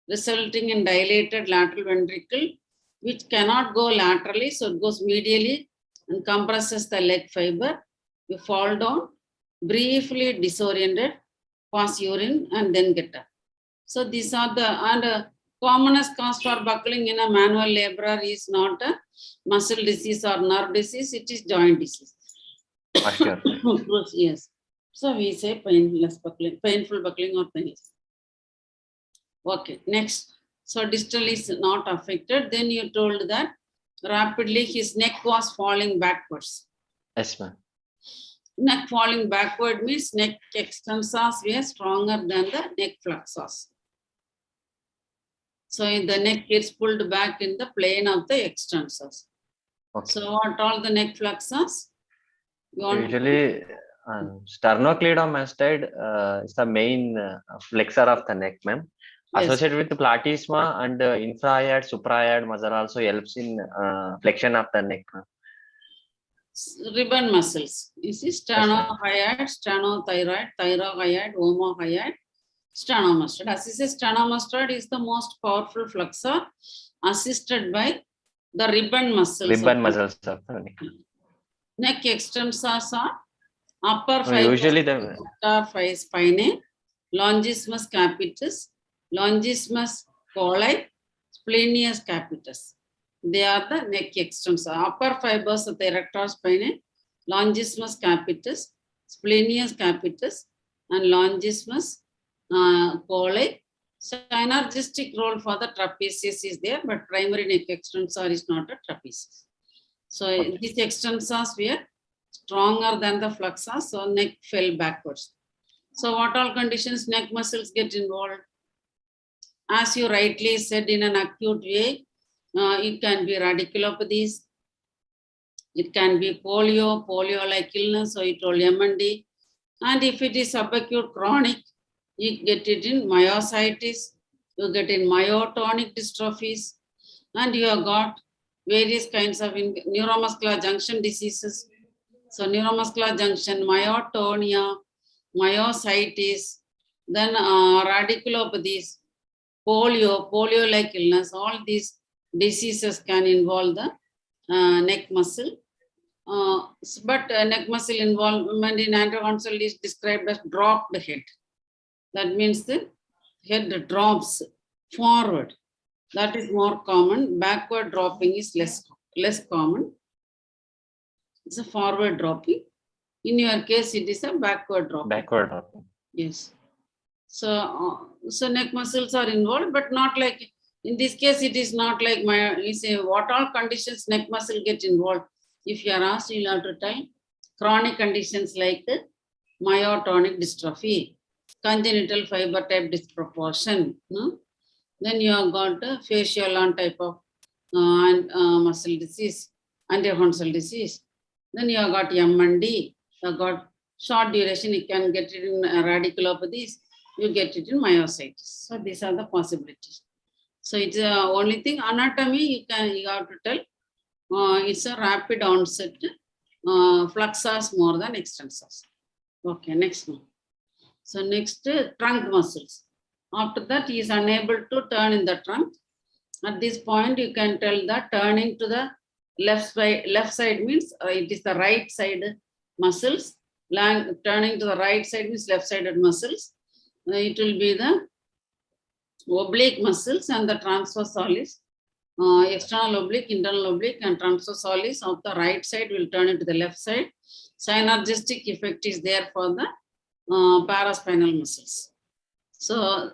resulting in dilated lateral ventricle, which cannot go laterally, so it goes medially and compresses the leg fiber. You fall down, briefly disoriented, pass urine, and then get up. So these are the commonest cause for buckling in a manual laborer is not a muscle disease or nerve disease, it is joint disease. Yes. So we say painless buckling, painful buckling or painless. Okay, next. So distal is not affected. Then you told that rapidly his neck was falling backwards. Yes, ma'am. Neck falling backward means neck extensors were stronger than the neck flexors. So the neck gets pulled back in the plane of the extensors. Okay. So what all the neck flexors? Usually, sternocleidomastoid is the main flexor of the neck, ma'am. Yes. Associated with platysma and infrahiatal, suprahiatal muscle also helps in flexion of the neck, ma'am. Ribbon muscles. You see, sternohyoid, sternothyroid, thyrohyoid, omohyoid, sternomastoid. As I say, sternomastoid is the most powerful flexor, assisted by the ribbon muscles. Ribbon muscles of the neck. Neck extensors are upper Usually fibers, spinae, longissimus capitis, longissimus coli, splenius capitis. They are the neck extensors. Upper fibers of the erector spinae, longissimus capitis, splenius capitis, and longissimus coli. Synergistic role for the trapezius is there, but primary neck extensor is not a trapezius. So these extensors were stronger than the flexors, so neck fell backwards. So what all conditions neck muscles get involved? As you rightly said, in an acute way, it can be radiculopathies, it can be polio-like illness, so it told MND. And if it is subacute chronic, you get it in myositis, you get in myotonic dystrophies, and you have got various kinds of neuromuscular junction diseases. So neuromuscular junction, myotonia, myositis, then radiculopathies, polio-like illness, all these diseases can involve the neck muscle. But neck muscle involvement in anterodorsal is described as dropped head. That means the head drops forward. That is more common. Backward dropping is less common. It's a forward dropping. In your case, it is a backward dropping. Backward dropping. Yes. So neck muscles are involved, but not like, in this case, it is not like you say, what all conditions neck muscle get involved? If you are asked, you'll have to tell chronic conditions like myotonic dystrophy, congenital fiber type disproportion. No? Then you have got facial type of muscle disease, anterior disease. Then you have got MND, you have got short duration, you can get it in radiculopathies, you get it in myositis. So these are the possibilities. So it's the only thing, anatomy you have to tell, it's a rapid onset, flexors more than extensors. Okay, next one. So next, trunk muscles. After that, he is unable to turn in the trunk. At this point, you can tell that turning to the left side means it is the right side muscles. Turning to the right side means left-sided muscles. It will be the oblique muscles and the transversalis. External oblique, internal oblique, and transversalis of the right side will turn into the left side. Synergistic effect is there for the paraspinal muscles. So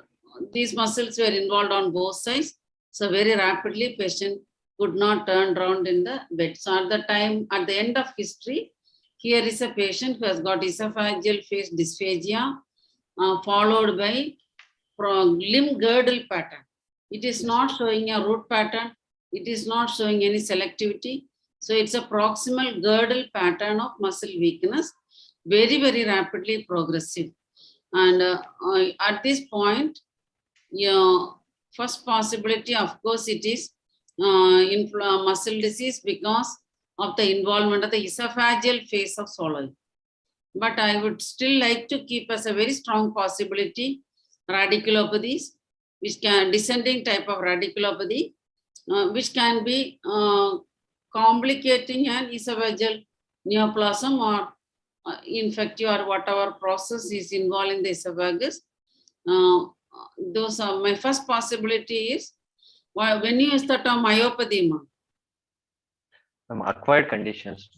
these muscles were involved on both sides. So very rapidly, patient could not turn around in the bed. So at the time, at the end of history, here is a patient who has got esophageal phase dysphagia, followed by limb girdle pattern. It is not showing a root pattern. It is not showing any selectivity. So it's a proximal girdle pattern of muscle weakness, very, very rapidly progressive. And at this point, first possibility, of course, it is muscle disease because of the involvement of the esophageal phase of swallowing. But I would still like to keep as a very strong possibility radiculopathies, which can descending type of radiculopathy, which can be complicating an esophageal neoplasm or infective or whatever process is involved in the esophagus. Those are my first possibility is when you use the term myopathy, acquired conditions.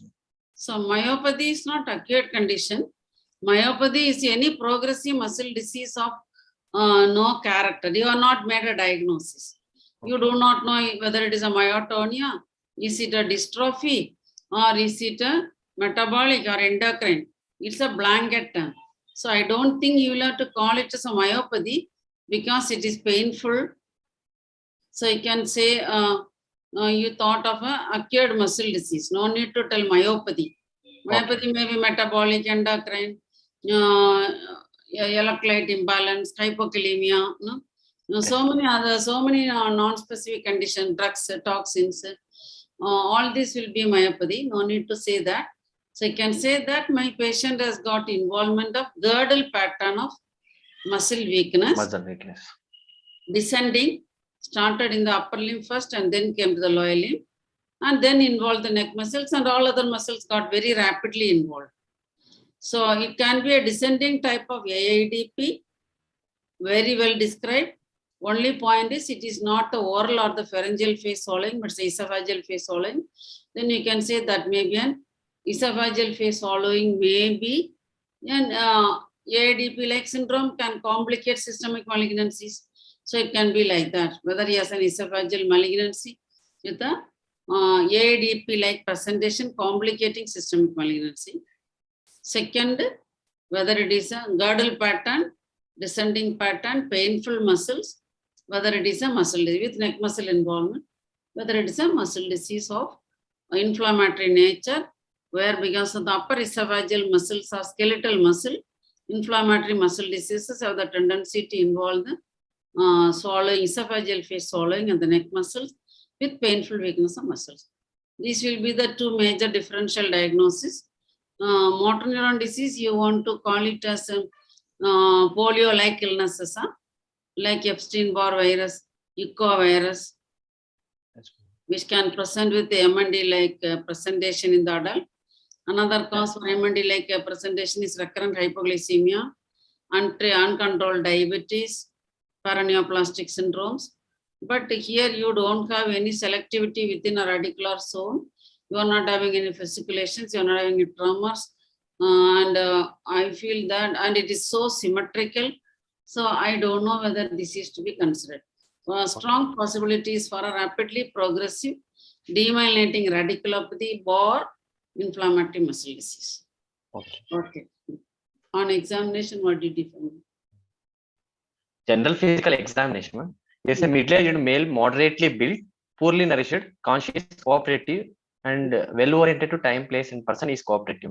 So myopathy is not acquired condition. Myopathy is any progressive muscle disease of no character. You are not made a diagnosis. You do not know whether it is a myotonia, Is it a dystrophy or is it a metabolic or endocrine? It's a blanket term. So I don't think you will have to call it as a myopathy because it is painful. So you can say you thought of a acquired muscle disease. No need to tell myopathy. Myopathy may be metabolic, endocrine, electrolyte imbalance, hypokalemia. No? So many non-specific conditions, drugs, toxins. All this will be myopathy. No need to say that. So you can say that my patient has got involvement of girdle pattern of muscle weakness. Descending, started in the upper limb first and then came to the lower limb and then involved the neck muscles and all other muscles got very rapidly involved. So it can be a descending type of AIDP, very well described. Only point is it is not the oral or the pharyngeal phase swallowing, but it's esophageal phase swallowing. Then you can say that maybe an esophageal phase swallowing may be an AIDP-like syndrome can complicate systemic malignancies. So it can be like that, whether he has an esophageal malignancy with a AIDP-like presentation complicating systemic malignancy. Second, whether it is a girdle pattern, descending pattern, painful muscles, whether it is a muscle disease with neck muscle involvement, whether it is a muscle disease of inflammatory nature, where because of the upper esophageal muscles are skeletal muscle, inflammatory muscle diseases have the tendency to involve the swallowing, esophageal phase swallowing and the neck muscles with painful weakness of muscles. These will be the two major differential diagnoses. Motor neuron disease, you want to call it as polio-like illnesses, like Epstein-Barr virus, Iko virus, which can present with the MND-like presentation in the adult. Another cause for MND-like presentation is recurrent hypoglycemia, uncontrolled diabetes, paraneoplastic syndromes. But here you don't have any selectivity within a radicular zone. You are not having any fasciculations, you are not having any tremors. I feel that, and it is so symmetrical. So I don't know whether this is to be considered. Strong possibilities for a rapidly progressive demyelinating radiculopathy or inflammatory muscle disease. Okay. On examination, what did you find? General physical examination. Is a middle-aged male, moderately built, poorly nourished, conscious, cooperative, and well-oriented to time, place, and person is cooperative.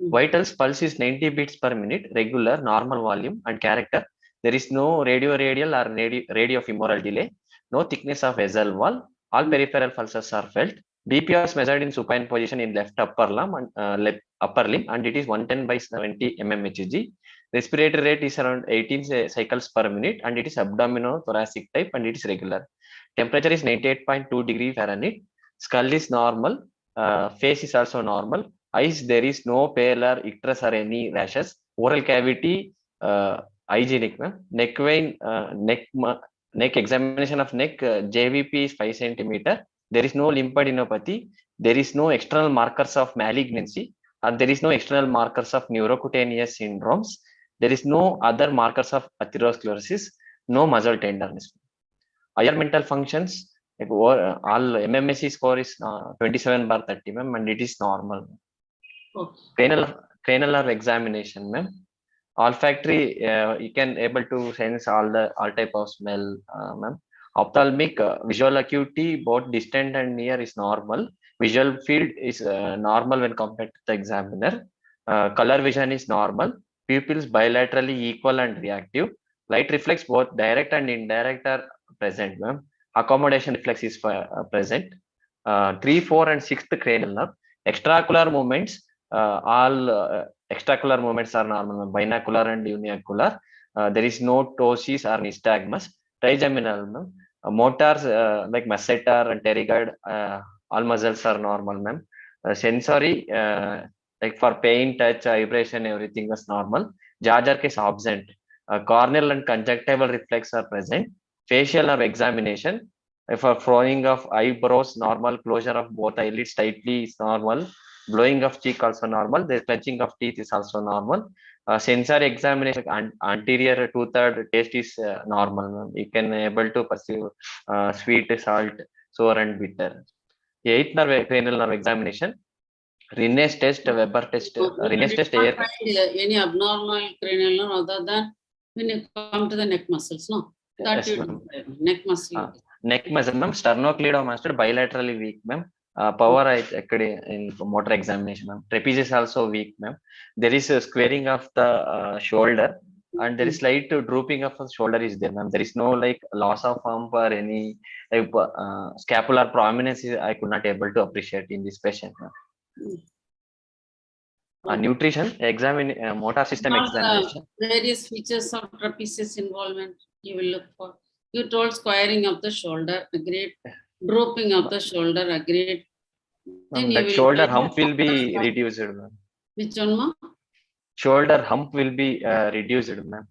Vitals pulse is 90 beats per minute, regular, normal volume, and character. There is no radio-radial or radio-femoral delay, no thickness of vessel wall. All peripheral pulses are felt. BP is measured in supine position in left upper limb, and it is 110/70 mmHg. Respiratory rate is around 18 cycles per minute, and it is abdominothoracic type, and it is regular. Temperature is 98.2 degrees Fahrenheit. Skull is normal. Face is also normal. Eyes, there is no pallor, icterus, or any rashes. Oral cavity, hygienic. Neck vein, neck examination of neck, JVP is 5 centimeter. There is no lymphadenopathy. There is no external markers of malignancy, and there is no external markers of neurocutaneous syndromes. There is no other markers of atherosclerosis, no muscle tenderness. Higher mental functions, like all MMSE score is 27/30, ma'am, and it is normal. Cranial examination, ma'am. Olfactory, you can able to sense all type of smell, ma'am. Ophthalmic, visual acuity, both distant and near is normal. Visual field is normal when compared to the examiner. Color vision is normal. Pupils bilaterally equal and reactive. Light reflex, both direct and indirect, are present, ma'am. Accommodation reflex is present. 3, 4, and 6th cranial nerve. Extraocular movements, all extraocular movements are normal, binocular and uniocular. There is no ptosis or nystagmus. Trigeminal, ma'am. Motors like masseter and pterygoid, all muscles are normal, ma'am. Sensory, like for pain, touch, vibration, everything was normal. Jaw jerk is absent. Corneal and conjunctival reflex are present. Facial or examination, for frowning of eyebrows, normal. Closure of both eyelids tightly is normal. Blowing of cheek also normal. The clenching of teeth is also normal. Sensory examination, anterior 2/3 taste is normal. You can able to perceive sweet, salt, sour, and bitter. 8th nerve, cranial nerve examination, Rinne's test, Weber test, Rinne's test air. Find any abnormal cranial nerve other than when you come to the neck muscles, no? That Yes, neck muscle. Neck muscle, ma'am. Sternocleidomastoid bilaterally weak, ma'am. Power in motor examination, ma'am. Trapezius is also weak, ma'am. There is a squaring of the shoulder, and there is slight drooping of the shoulder is there, ma'am. There is no like loss of hump or any scapular prominence. I could not able to appreciate in this patient, ma'am. Nutrition examine, motor system examination. Various features of trapezius involvement you will look for. You told squaring of the shoulder, agreed. Drooping of the shoulder, agreed. That shoulder hump will be reduced, ma'am. Which one, ma'am? Shoulder hump will be reduced, ma'am.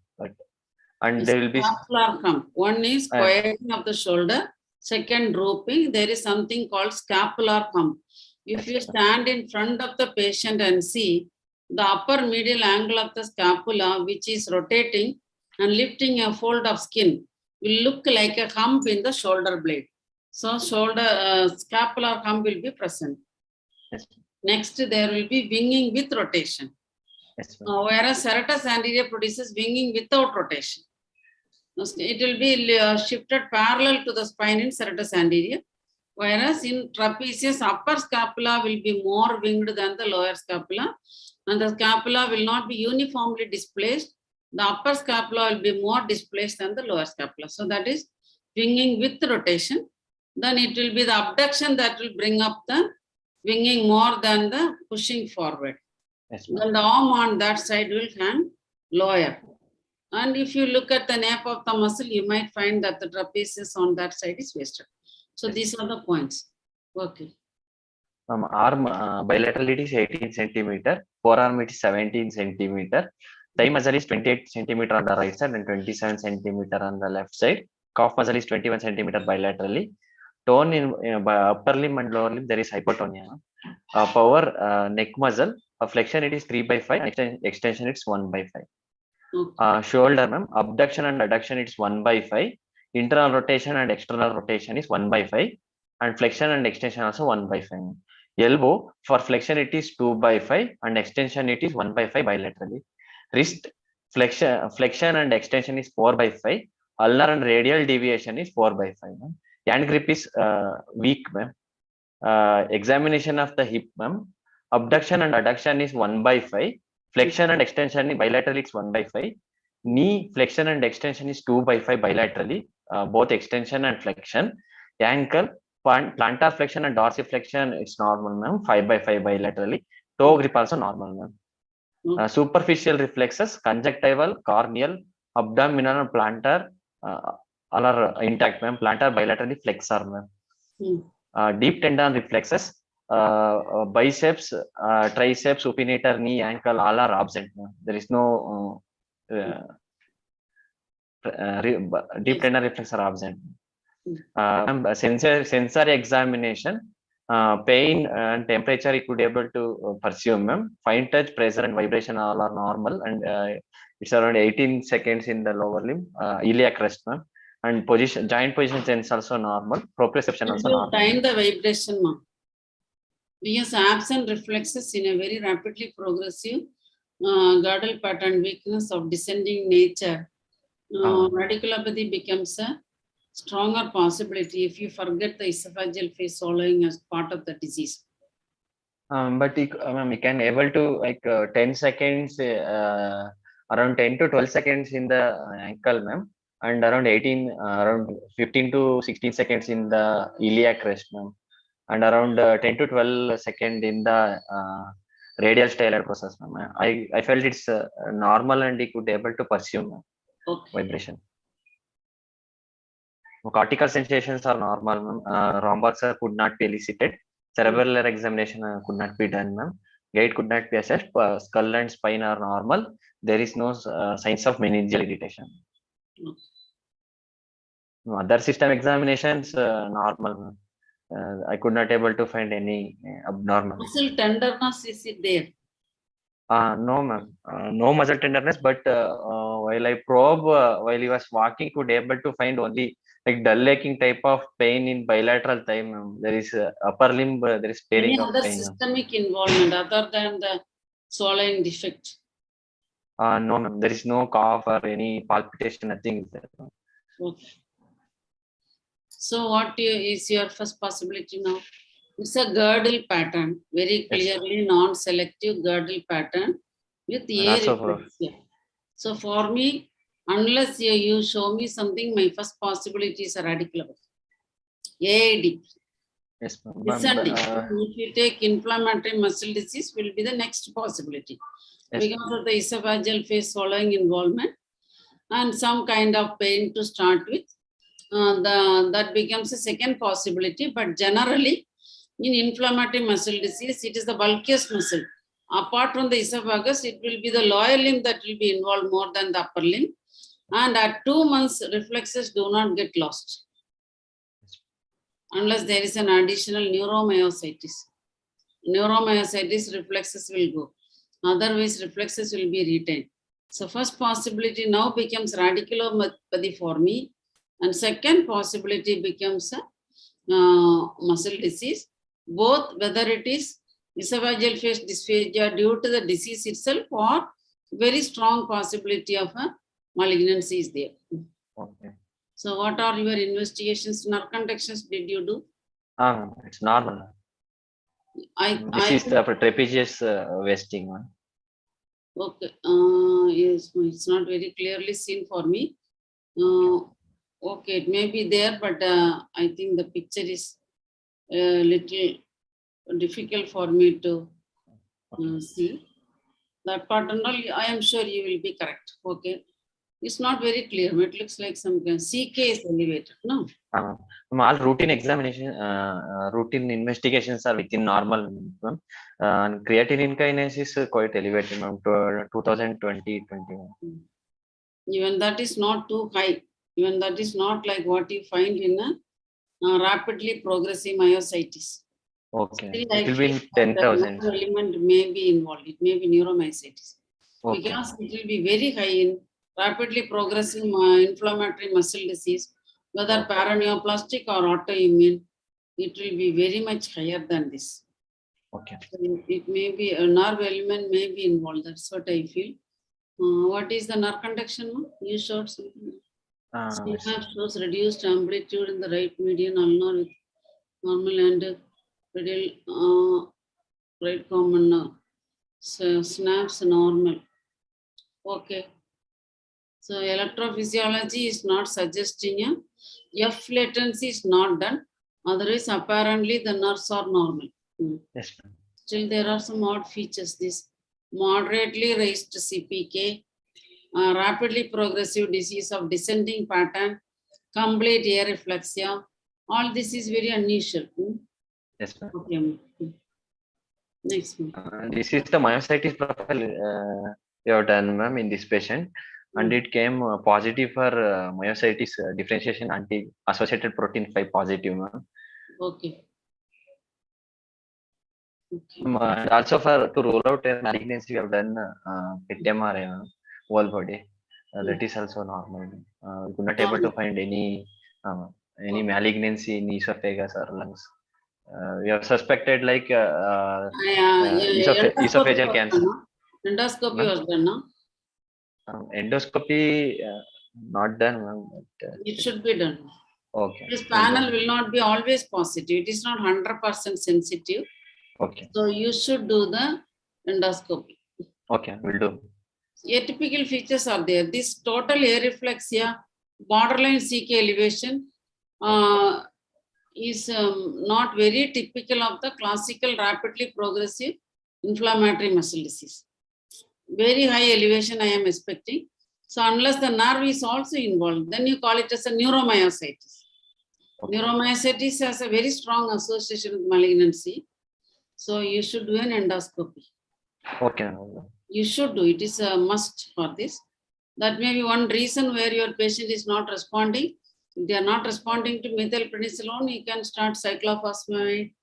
And there will be scapular hump. One is squaring of the shoulder. Second, drooping. There is something called scapular pump. If you stand in front of the patient and see the upper medial angle of the scapula, which is rotating and lifting a fold of skin, will look like a hump in the shoulder blade. So shoulder scapular hump will be present. Yes. Next, there will be winging with rotation. Yes, whereas serratus anterior produces winging without rotation. It will be shifted parallel to the spine in serratus anterior. Whereas in trapezius, upper scapula will be more winged than the lower scapula, and the scapula will not be uniformly displaced. The upper scapula will be more displaced than the lower scapula. So that is winging with rotation. Then it will be the abduction that will bring up the winging more than the pushing forward. Yes, then the arm on that side will hang lower. And if you look at the nape of the muscle, you might find that the trapezius on that side is wasted. So these are the points. Okay. Arm bilateral it is 18 centimeter, forearm it is 17 centimeter, thigh muscle is 28 centimeter on the right side and 27 centimeter on the left side. Calf muscle is 21 centimeter bilaterally. Tone in upper limb and lower limb there is hypotonia. Power neck muscle, flexion it is 3/5, extension it's 1/5. Shoulder, ma'am, abduction and adduction it's 1/5. Internal rotation and external rotation is 1/5, and flexion and extension also 1/5. Elbow, for flexion it is 2/5 and extension it is 1/5 bilaterally. Wrist, flexion and extension is 4/5. Ulnar and radial deviation is 4/5. Hand grip is weak, ma'am. Examination of the hip, ma'am. Abduction and adduction is 1/5. Flexion and extension bilaterally it's 1/5. Knee flexion and extension is 2/5 bilaterally, both extension and flexion. Ankle, plantar flexion and dorsiflexion it's normal, ma'am, 5/5 bilaterally. Toe grip also normal, ma'am. Superficial reflexes, conjunctival, corneal, abdominal and plantar all are intact, ma'am. Plantar bilaterally flexor, ma'am. Deep tendon reflexes, biceps, triceps, supinator, knee, ankle, all are absent, ma'am. There is no deep tendon reflexes are absent. Sensory examination, pain and temperature you could able to pursue, ma'am. Fine touch, pressure and vibration all are normal, and it's around 18 seconds in the lower limb, iliac crest, ma'am. And position, joint position sense also normal, proprioception also normal. Time the vibration, ma'am. Because absent reflexes in a very rapidly progressive girdle pattern weakness of descending nature. Radiculopathy becomes a stronger possibility if you forget the esophageal phase swallowing as part of the disease. But we can able to like 10 seconds, around 10 to 12 seconds in the ankle, ma'am, and around 15 to 16 seconds in the iliac crest, ma'am, and around 10 to 12 seconds in the radial styloid process, ma'am. I felt it's normal and he could able to pursue, ma'am. Okay. Vibration. Cortical sensations are normal, ma'am. Rhomboxer could not be elicited. Cerebellar examination could not be done, ma'am. Gait could not be assessed. Skull and spine are normal. There is no signs of meningeal irritation. Other system examinations normal. I could not able to find any abnormal. Muscle tenderness is it there? No, ma'am. No muscle tenderness, but while I probe, while he was walking, could able to find only like dull aching type of pain in bilateral thigh, ma'am. There is upper limb, there is Any tearing of other pain, ma'am. systemic involvement other than the swallowing defect? No, ma'am. There is no cough or any palpitation, nothing is there. Okay. So what is your first possibility now? It's a girdle pattern, very clearly non-selective girdle pattern with air reflexia. So for me, unless you show me something, my first possibility is a radical AID. Yes, ma'am. Descending. If you take inflammatory muscle disease, will be the next possibility. Yes, because of the esophageal phase swallowing involvement and some kind of pain to start with. That becomes a second possibility, but generally in inflammatory muscle disease, it is the bulkiest muscle. Apart from the esophagus, it will be the lower limb that will be involved more than the upper limb. And at 2 months, reflexes do not get lost unless there is an additional neuromyositis. Neuromyositis, reflexes will go. Otherwise, reflexes will be retained. So first possibility now becomes radiculopathy for me. And second possibility becomes a muscle disease, both whether it is esophageal phase dysphagia due to the disease itself or very strong possibility of a malignancy is there. Okay. So what are your investigations? Nerve conductions did you do? It's normal. This is the trapezius wasting one. Okay. Yes, it's not very clearly seen for me. Okay, it may be there, but I think the picture is a little difficult for me to see. That part and all, I am sure you will be correct. Okay. It's not very clear. It looks like some CK is elevated. No. All routine examination, routine investigations are within normal. And creatinine kinase is quite elevated, ma'am, to 2020-21. Even that is not too high. Even that is not like what you find in a rapidly progressive myositis. Okay. It will be in 10,000. Element may be involved. It may be neuromyositis. Okay. Because it will be very high in rapidly progressive inflammatory muscle disease, whether paraneoplastic or autoimmune, it will be very much higher than this. Okay. So it may be a nerve element may be involved. That's what I feel. What is the nerve conduction? You showed something. CMAP shows reduced amplitude in the right median ulnar with normal and radial right common nerve. So snaps normal. Okay. So electrophysiology is not suggesting a F latency is not done. Otherwise, apparently the nerves are normal. Yes. Still, there are some odd features. This moderately raised CPK, rapidly progressive disease of descending pattern, complete air reflexia. All this is very unusual. Yes, ma'am. Okay. Next one. This is the myositis profile you have done, ma'am, in this patient. And it came positive for myositis differentiation anti-associated protein 5 positive, ma'am. Okay. And also to rule out a malignancy, we have done PET MRI, whole body. That is also normal. We could not able to find any malignancy in esophagus or lungs. We have suspected like esophageal cancer. Endoscopy was done, no? Endoscopy not done, ma'am. It should be done. Okay. This panel will not be always positive. It is not 100% sensitive. Okay. So you should do the endoscopy. Okay, will do. Atypical features are there. This total air reflexia, borderline CK elevation is not very typical of the classical rapidly progressive inflammatory muscle disease. Very high elevation I am expecting. So unless the nerve is also involved, then you call it as a neuromyositis. Okay. Neuromyositis has a very strong association with malignancy. So you should do an endoscopy. Okay. You should do. It is a must for this. That may be one reason where your patient is not responding. If they are not responding to methylprednisolone, you can start cyclophosphamide,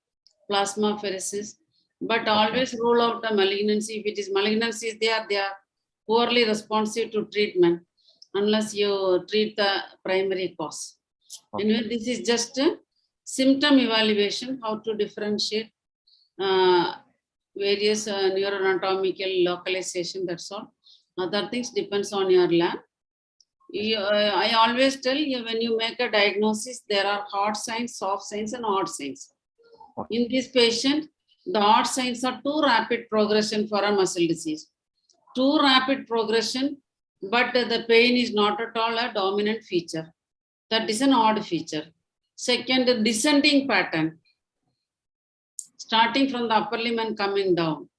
plasmapheresis. But always rule out a malignancy. If it is malignancy, they are poorly responsive to treatment. unless you treat the primary cause. Okay. Anyway, this is just a symptom evaluation, how to differentiate various neuroanatomical localization, that's all. Other things depends on your lab. I always tell you, when you make a diagnosis, there are hard signs, soft signs, and odd signs. Okay. In this patient, the odd signs are too rapid progression for a muscle disease. Too rapid progression, but the pain is not at all a dominant feature. That is an odd feature. Second, descending pattern, starting from the upper limb and coming down.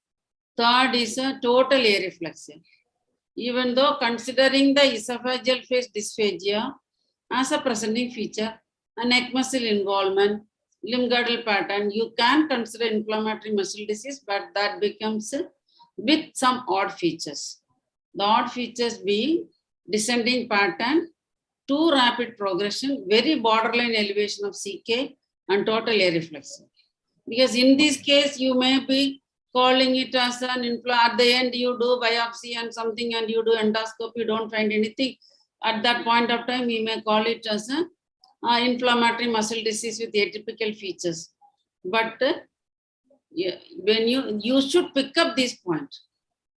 Third is a total areflexia. Even though considering the esophageal phase dysphagia as a presenting feature, a neck muscle involvement, limb girdle pattern, you can consider inflammatory muscle disease, but that becomes with some odd features. The odd features being descending pattern, too rapid progression, very borderline elevation of CK, and total areflexia. Because in this case, you may be calling it as an at the end you do biopsy and something and you do endoscopy, you don't find anything. At that point of time, you may call it as an inflammatory muscle disease with atypical features. But when you should pick up this point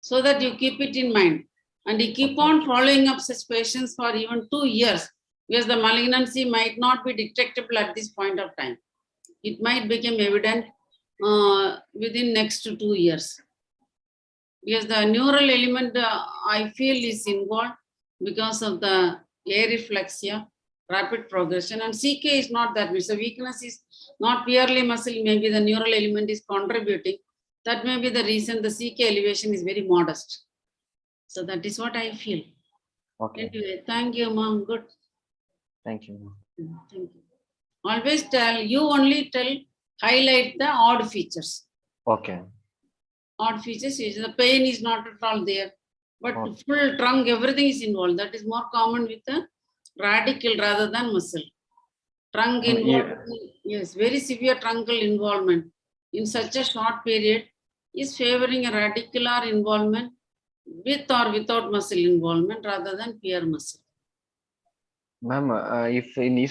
so that you keep it in mind. And you keep on following up such patients for even 2 years, because the malignancy might not be detectable at this point of time. It might become evident within next 2 years. Because the neural element, I feel, is involved because of the areflexia, rapid progression, and CK is not that much. So weakness is not purely muscle, maybe the neural element is contributing. That may be the reason the CK elevation is very modest. So that is what I feel. Okay. Anyway, thank you, ma'am. Good. Thank you. Thank you. Always highlight the odd features. Okay. Odd features is the pain is not at all there, but full trunk, everything is involved. That is more common with the radical rather than muscle. Trunk involvement, yes, very severe truncal involvement in such a short period is favoring a radicular involvement with or without muscle involvement rather than pure muscle. Ma'am, if in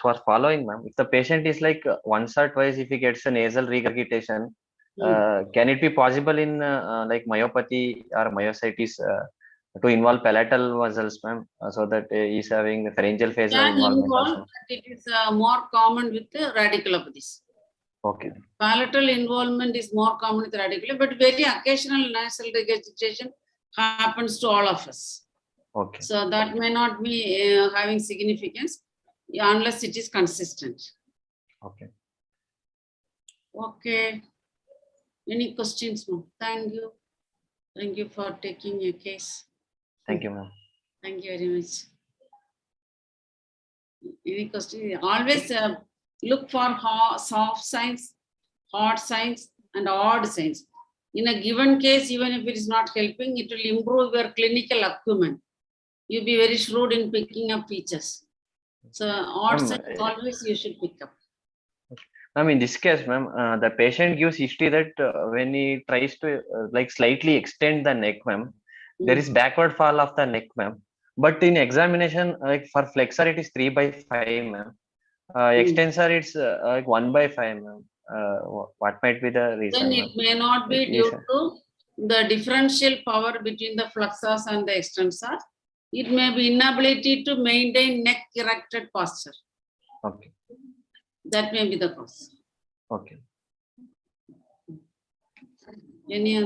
for following, ma'am, if the patient is like once or twice, if he gets a nasal regurgitation, can it be possible in like myopathy or myositis to involve palatal muscles, ma'am, so that he's having pharyngeal phase involvement also? It is more common with the radiculopathies. Okay. Palatal involvement is more common with radiculopathy, but very occasional nasal regurgitation happens to all of us. Okay. So that may not be having significance unless it is consistent. Okay. Okay. Any questions, ma'am? Thank you. Thank you for taking your case. Thank you, ma'am. Thank you very much. Any questions? Always look for soft signs, hard signs, and odd signs. In a given case, even if it is not helping, it will improve your clinical acumen. You'll be very shrewd in picking up features. So odd signs always you should pick up. Ma'am, in this case, ma'am, the patient gives history that when he tries to like slightly extend the neck, ma'am, there is backward fall of the neck, ma'am. But in examination, like for flexor, it is 3/5, ma'am. Extensor, it's like 1/5, ma'am. What might be the reason? Then it may not be due to the differential power between the flexors and the extensors. It may be inability to maintain neck erected posture. Okay. That may be the cause. Okay. Any